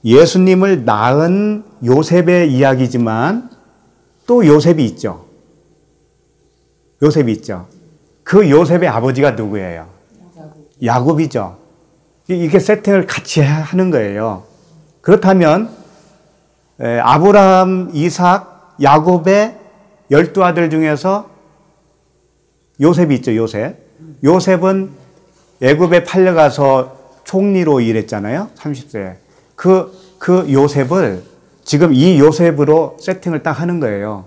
예수님을 낳은 요셉의 이야기지만 또 요셉이 있죠. 그 요셉의 아버지가 누구예요? 야곱이죠. 이게 세팅을 같이 하는 거예요. 그렇다면 아브라함, 이삭, 야곱의 12아들 중에서 요셉이 있죠. 요셉은 애굽에 팔려가서 총리로 일했잖아요. 30세. 그 요셉을 지금 이 요셉으로 세팅을 딱 하는 거예요.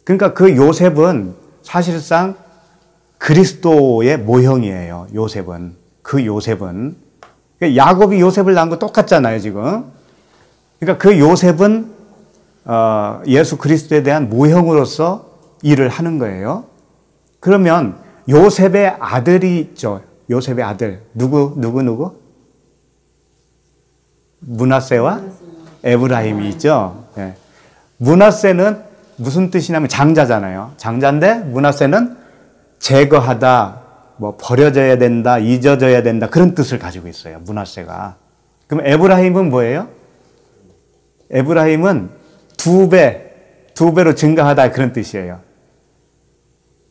그러니까 그 요셉은 사실상 그리스도의 모형이에요. 요셉은. 그러니까 야곱이 요셉을 낳은 거 똑같잖아요, 지금. 그러니까 그 요셉은 예수 그리스도에 대한 모형으로서 일을 하는 거예요. 그러면 요셉의 아들이 있죠. 요셉의 아들. 누구? 므낫세와 에브라임이 있죠. 네. 므낫세는 무슨 뜻이냐면 장자잖아요. 장자인데 므낫세는 제거하다, 버려져야 된다, 잊어져야 된다 그런 뜻을 가지고 있어요. 므낫세가. 그럼 에브라임은 뭐예요? 에브라임은 두 배로 증가하다 그런 뜻이에요.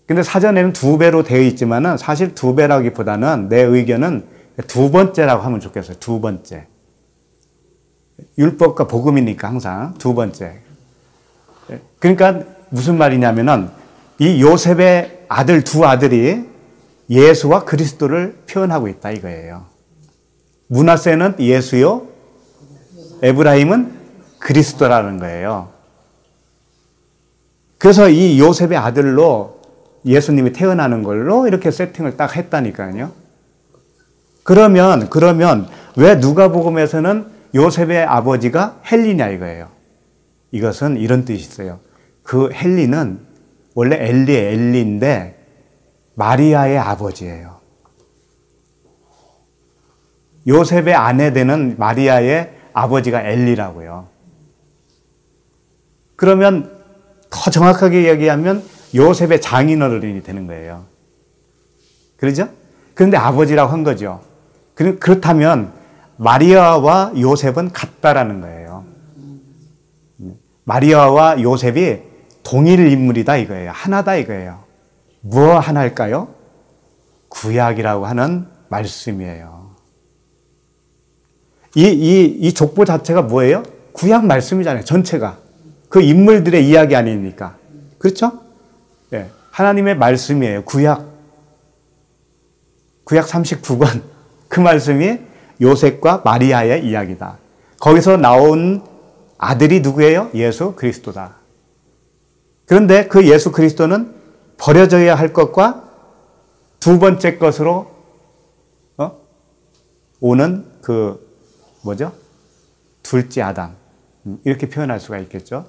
근데 사전에는 두 배로 되어 있지만은 사실 두 배라기보다는 내 의견은 두 번째라고 하면 좋겠어요. 두 번째. 율법과 복음이니까 항상 두 번째. 그러니까 무슨 말이냐면은 이 요셉의 두 아들이 예수와 그리스도를 표현하고 있다 이거예요. 므낫세는 예수요, 에브라임은 그리스도라는 거예요. 그래서 이 요셉의 아들로 예수님이 태어나는 걸로 이렇게 세팅을 딱 했다니까요. 그러면 왜 누가복음에서는 요셉의 아버지가 헬리냐 이거예요. 이것은 이런 뜻이 있어요. 그 헬리는 원래 엘리인데 마리아의 아버지예요. 요셉의 아내 되는 마리아의 아버지가 엘리라고요. 그러면 더 정확하게 얘기하면 요셉의 장인어른이 되는 거예요. 그러죠? 그런데 아버지라고 한 거죠. 그렇다면 마리아와 요셉은 같다라는 거예요. 마리아와 요셉이 동일 인물이다 이거예요. 하나다 이거예요. 뭐 하나일까요? 구약이라고 하는 말씀이에요. 이 족보 자체가 뭐예요? 구약 말씀이잖아요. 전체가. 그 인물들의 이야기 아닙니까? 그렇죠? 네. 하나님의 말씀이에요. 구약 39권. 그 말씀이 요셉과 마리아의 이야기다. 거기서 나온 아들이 누구예요? 예수 그리스도다. 그런데 그 예수 그리스도는 버려져야 할 것과 두 번째 것으로 오는 둘째 아담. 이렇게 표현할 수가 있겠죠.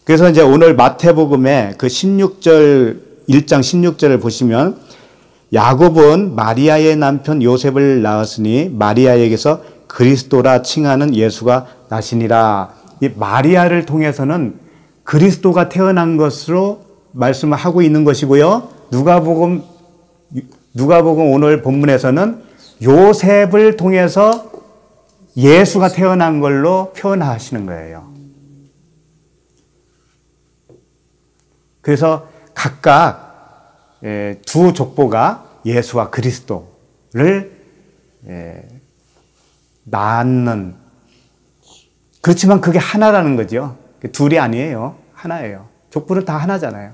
그래서 이제 오늘 마태복음의 그 1장 16절을 보시면 야곱은 마리아의 남편 요셉을 낳았으니 마리아에게서 그리스도라 칭하는 예수가 나시니라. 이 마리아를 통해서는 그리스도가 태어난 것으로 말씀을 하고 있는 것이고요. 누가복음 오늘 본문에서는 요셉을 통해서 예수가 태어난 걸로 표현하시는 거예요. 그래서 각각 두 족보가 예수와 그리스도를 낳는, 그렇지만 그게 하나라는 거죠. 둘이 아니에요. 하나예요. 족보는 다 하나잖아요.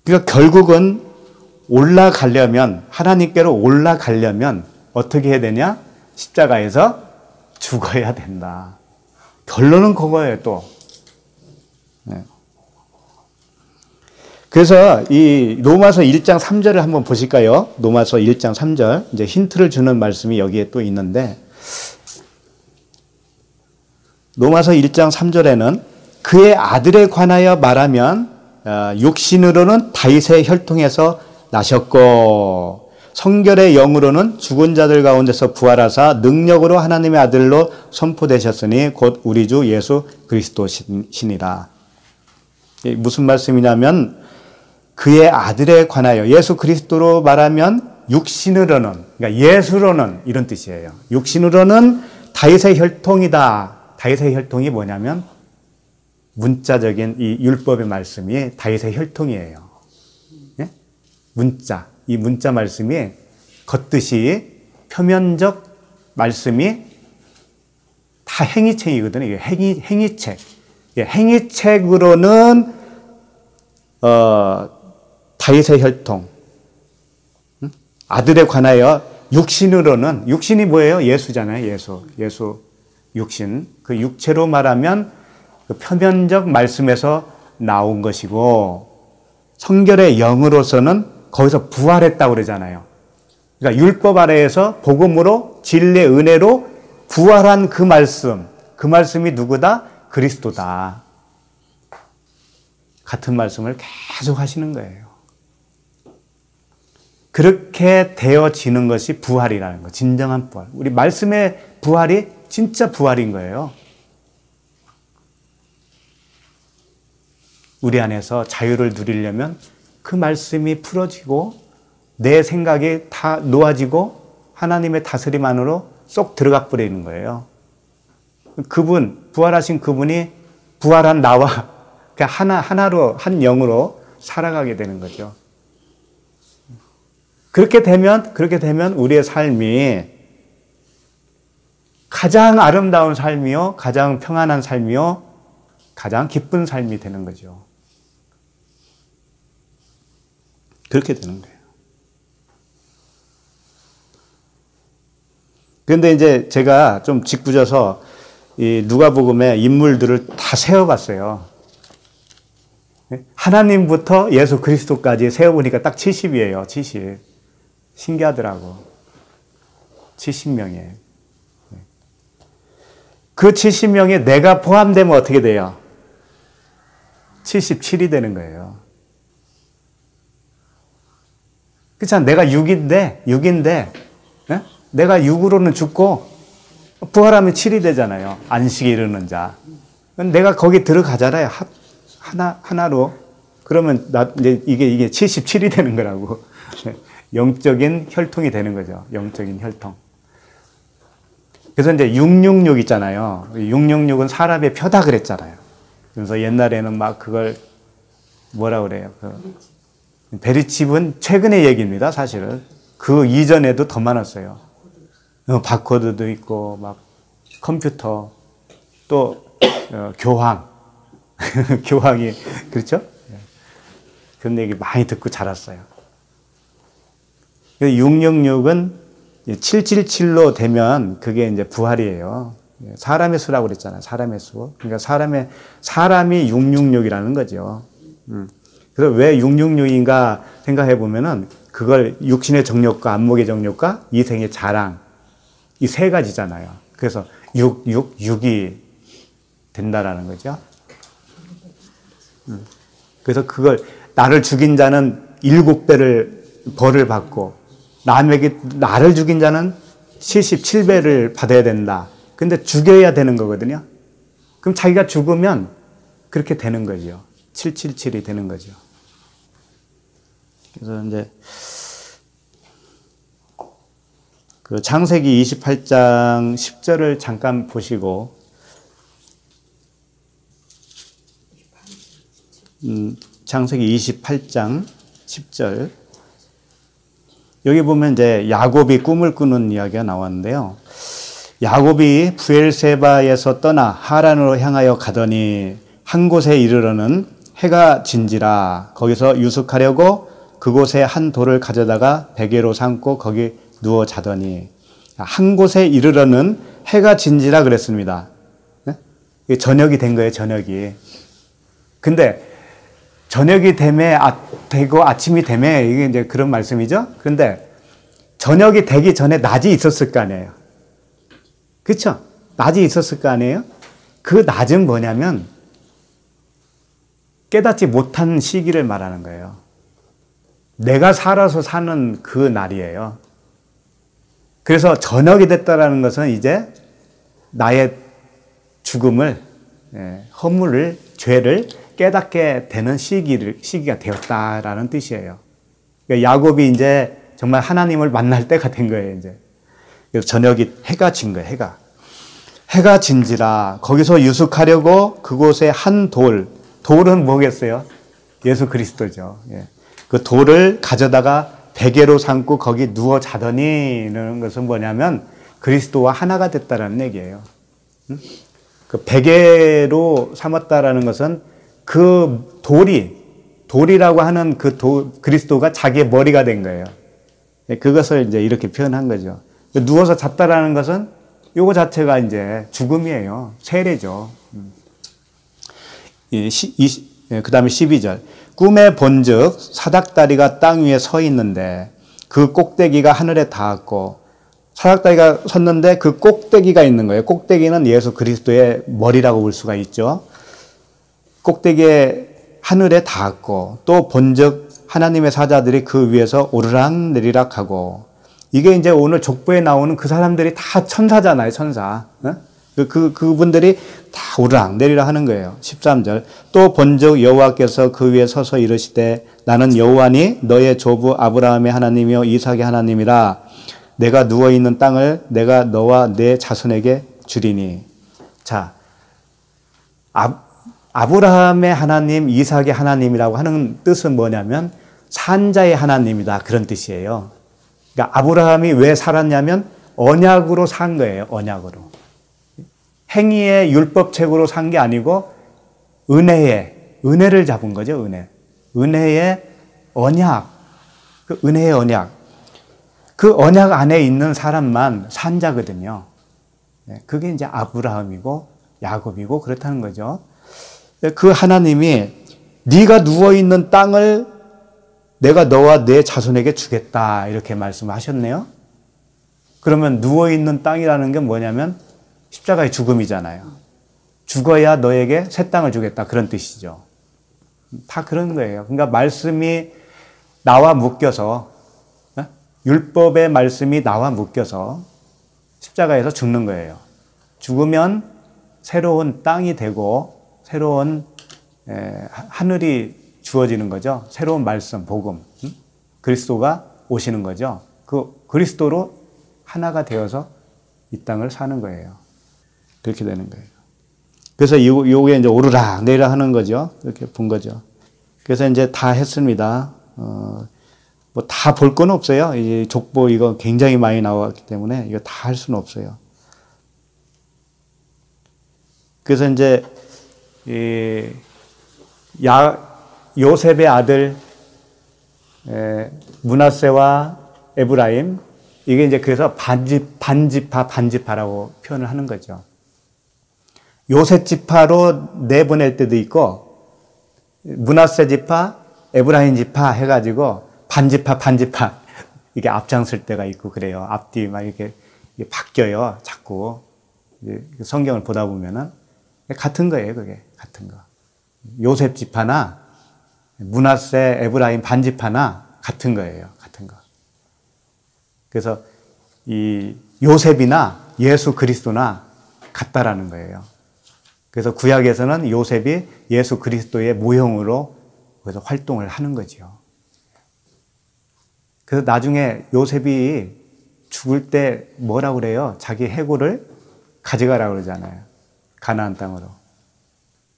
그러니까 결국은 하나님께로 올라가려면 어떻게 해야 되냐? 십자가에서 죽어야 된다. 결론은 그거예요, 또. 네. 그래서 이 로마서 1장 3절을 한번 보실까요? 로마서 1장 3절. 이제 힌트를 주는 말씀이 여기에 또 있는데, 로마서 1장 3절에는 그의 아들에 관하여 말하면 육신으로는 다윗의 혈통에서 나셨고 성결의 영으로는 죽은 자들 가운데서 부활하사 능력으로 하나님의 아들로 선포되셨으니 곧 우리 주 예수 그리스도시니라. 무슨 말씀이냐면 그의 아들에 관하여 예수 그리스도로 말하면 육신으로는, 그러니까 예수로는 이런 뜻이에요. 육신으로는 다윗의 혈통이다. 다윗의 혈통이 뭐냐면 문자적인 이 율법의 말씀이 다윗의 혈통이에요. 예? 문자, 이 문자 말씀이 겉뜻이 표면적 말씀이 다 행위책이거든요. 이게 행위책. 행위책으로는 다윗의 혈통. 아들에 관하여 육신으로는, 육신이 뭐예요? 예수잖아요. 예수 육신. 그 육체로 말하면 그 표면적 말씀에서 나온 것이고 성결의 영으로서는 거기서 부활했다고 그러잖아요. 그러니까 율법 아래에서 복음으로 진리의 은혜로 부활한 그 말씀이 누구다? 그리스도다. 같은 말씀을 계속 하시는 거예요. 그렇게 되어지는 것이 부활이라는 거, 진정한 부활. 우리 말씀의 부활이 진짜 부활인 거예요. 우리 안에서 자유를 누리려면 그 말씀이 풀어지고 내 생각이 다 놓아지고 하나님의 다스림 안으로 쏙 들어가 버리는 거예요. 부활하신 그분이 부활한 나와 하나로, 한 영으로 살아가게 되는 거죠. 그렇게 되면 우리의 삶이 가장 아름다운 삶이요, 가장 평안한 삶이요, 가장 기쁜 삶이 되는 거죠. 그렇게 되는 거예요. 그런데 이제 제가 좀 짓궂어서 이 누가복음의 인물들을 다 세어봤어요. 하나님부터 예수 그리스도까지 세어보니까 딱 70이에요. 70. 신기하더라고. 70명이에요. 그 70명에 내가 포함되면 어떻게 돼요? 77이 되는 거예요. 그렇잖아. 내가 육인데 예? 내가 육으로는 죽고 부활하면 7이 되잖아요. 안식에 이르는 자. 내가 거기 들어가잖아요. 하나로. 그러면 이제 이게 77이 되는 거라고. 영적인 혈통이 되는 거죠. 영적인 혈통. 그래서 이제 666 있잖아요. 666은 사람의 표다 그랬잖아요. 그래서 옛날에는 막 그걸 뭐라 그래요? 베리칩은 최근의 얘기입니다, 사실은. 그 이전에도 더 많았어요. 바코드도 있고, 막 컴퓨터, 또 교황. 교황이, 그렇죠? 그런 얘기 많이 듣고 자랐어요. 666은 777로 되면 그게 이제 부활이에요. 사람의 수라고 그랬잖아요. 사람의 수. 그러니까 사람이 666이라는 거죠. 그래서 왜 666인가 생각해 보면은 그걸 육신의 정욕과 안목의 정욕과 이생의 자랑 이 세 가지잖아요. 그래서 6이 된다라는 거죠. 그래서 그걸 나를 죽인 자는 7배를 벌을 받고 나를 죽인 자는 77배를 받아야 된다. 근데 죽여야 되는 거거든요. 그럼 자기가 죽으면 그렇게 되는 거죠. 777이 되는 거죠. 그래서 이제 그 창세기 28장 10절을 잠깐 보시고 창세기 28장 10절 여기 보면 이제 야곱이 꿈을 꾸는 이야기가 나왔는데요. 야곱이 부엘세바에서 떠나 하란으로 향하여 가더니 한 곳에 이르러는 해가 진지라 거기서 유숙하려고 그곳에 한 돌을 가져다가 베개로 삼고 거기 누워 자더니 한 곳에 이르러는 해가 진지라 그랬습니다. 저녁이 된 거예요, 저녁이. 근데 저녁이 되고 아침이 되면 이게 이제 그런 말씀이죠. 그런데 저녁이 되기 전에 낮이 있었을 거 아니에요. 그렇죠? 낮이 있었을 거 아니에요? 그 낮은 뭐냐면 깨닫지 못한 시기를 말하는 거예요. 내가 살아서 사는 그 날이에요. 그래서 저녁이 됐다라는 것은 이제 나의 죽음을, 허물을, 죄를 깨닫게 되는 시기가 되었다라는 뜻이에요. 그러니까 야곱이 이제 정말 하나님을 만날 때가 된 거예요, 이제. 그래서 저녁이 해가 진 거예요, 해가 진지라 거기서 유숙하려고 그곳에 한 돌은 뭐겠어요? 예수 그리스도죠. 그 돌을 가져다가 베개로 삼고 거기 누워 자더니는 것은 뭐냐면 그리스도와 하나가 됐다라는 얘기예요. 그 베개로 삼았다라는 것은 그 돌이라고 하는 그리스도가 자기의 머리가 된 거예요. 그것을 이제 이렇게 표현한 거죠. 누워서 잤다라는 것은 요거 자체가 이제 죽음이에요. 세례죠. 그 다음에 12절. 꿈에 본즉 사닥다리가 땅 위에 서 있는데 그 꼭대기가 하늘에 닿았고 사닥다리가 섰는데 그 꼭대기가 있는 거예요. 꼭대기는 예수 그리스도의 머리라고 볼 수가 있죠. 꼭대기에 하늘에 닿았고 또 본즉 하나님의 사자들이 그 위에서 오르락 내리락 하고 이게 이제 오늘 족보에 나오는 그 사람들이 다 천사잖아요. 천사. 그분들이 다 오르락 내리락 하는 거예요. 13절. 또 본즉 여호와께서 그 위에 서서 이르시되 나는 여호와니 너의 조부 아브라함의 하나님이요 이삭의 하나님이라 내가 누워있는 땅을 내가 너와 내 자손에게 주리니. 자, 아브라함의 하나님, 이삭의 하나님이라고 하는 뜻은 뭐냐면 산자의 하나님이다. 그런 뜻이에요. 그러니까 아브라함이 왜 살았냐면 언약으로 산 거예요. 언약으로. 행위의 율법책으로 산 게 아니고 은혜를 잡은 거죠. 은혜의 언약. 그 은혜의 언약. 그 언약 안에 있는 사람만 산자거든요. 그게 이제 아브라함이고 야곱이고 그렇다는 거죠. 그 하나님이 네가 누워있는 땅을 내가 너와 내 자손에게 주겠다 이렇게 말씀하셨네요. 그러면 누워있는 땅이라는 게 뭐냐면 십자가의 죽음이잖아요. 죽어야 너에게 새 땅을 주겠다 그런 뜻이죠. 다 그런 거예요. 그러니까 말씀이 나와 묶여서 율법의 말씀이 나와 묶여서 십자가에서 죽는 거예요. 죽으면 새로운 땅이 되고 새로운 하늘이 주어지는 거죠. 새로운 말씀, 복음, 그리스도가 오시는 거죠. 그 그리스도로 하나가 되어서 이 땅을 사는 거예요. 그렇게 되는 거예요. 그래서 요게 이제 오르락 내리락 하는 거죠. 이렇게 본 거죠. 그래서 이제 다 했습니다. 뭐 다 볼 건 없어요. 이 족보 이거 굉장히 많이 나왔기 때문에 이거 다 할 수는 없어요. 그래서 이제 요셉의 아들 므낫세와 에브라임, 이게 이제 그래서 반지파라고 표현을 하는 거죠. 요셉 지파로 내보낼 때도 있고, 므낫세 지파, 에브라임 지파 해가지고 반지파 이게 앞장설 때가 있고 그래요. 앞뒤 막 이렇게 바뀌어요. 자꾸 성경을 보다 보면은 같은 거예요. 그게 같은 거. 요셉 지파나 므낫세, 에브라임 반지파나 같은 거예요. 같은 거. 그래서 이 요셉이나 예수 그리스도나 같다라는 거예요. 그래서 구약에서는 요셉이 예수 그리스도의 모형으로 그래서 활동을 하는 거죠. 그래서 나중에 요셉이 죽을 때 뭐라고 그래요? 자기 해골을 가져가라고 그러잖아요. 가나안 땅으로.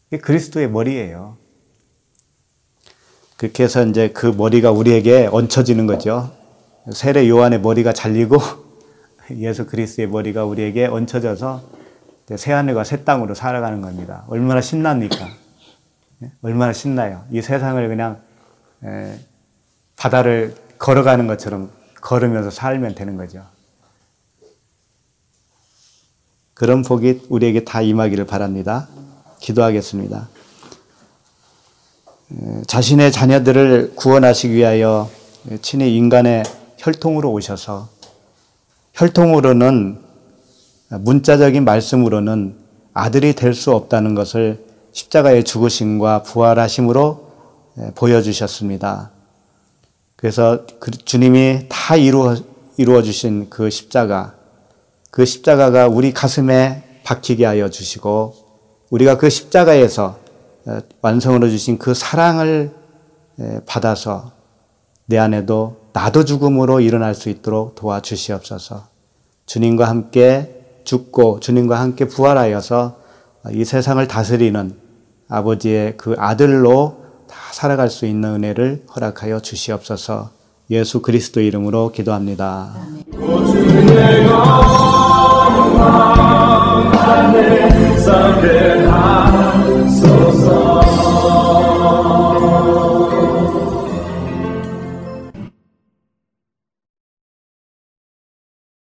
이게 그리스도의 머리예요. 그렇게 해서 이제 그 머리가 우리에게 얹혀지는 거죠. 세례 요한의 머리가 잘리고 예수 그리스도의 머리가 우리에게 얹혀져서 새하늘과 새 땅으로 살아가는 겁니다. 얼마나 신납니까? 얼마나 신나요. 이 세상을 그냥 바다를 걸어가는 것처럼 걸으면서 살면 되는 거죠. 그런 복이 우리에게 다 임하기를 바랍니다. 기도하겠습니다. 자신의 자녀들을 구원하시기 위하여 친히 인간의 혈통으로 오셔서, 혈통으로는, 문자적인 말씀으로는 아들이 될 수 없다는 것을 십자가의 죽으심과 부활하심으로 보여주셨습니다. 그래서 주님이 다 이루어 주신 그 십자가가 우리 가슴에 박히게 하여 주시고, 우리가 그 십자가에서 완성으로 주신 그 사랑을 받아서 내 안에도 나도 죽음으로 일어날 수 있도록 도와주시옵소서. 주님과 함께 죽고 주님과 함께 부활하여서 이 세상을 다스리는 아버지의 그 아들로 다 살아갈 수 있는 은혜를 허락하여 주시옵소서. 예수 그리스도 이름으로 기도합니다. 아멘.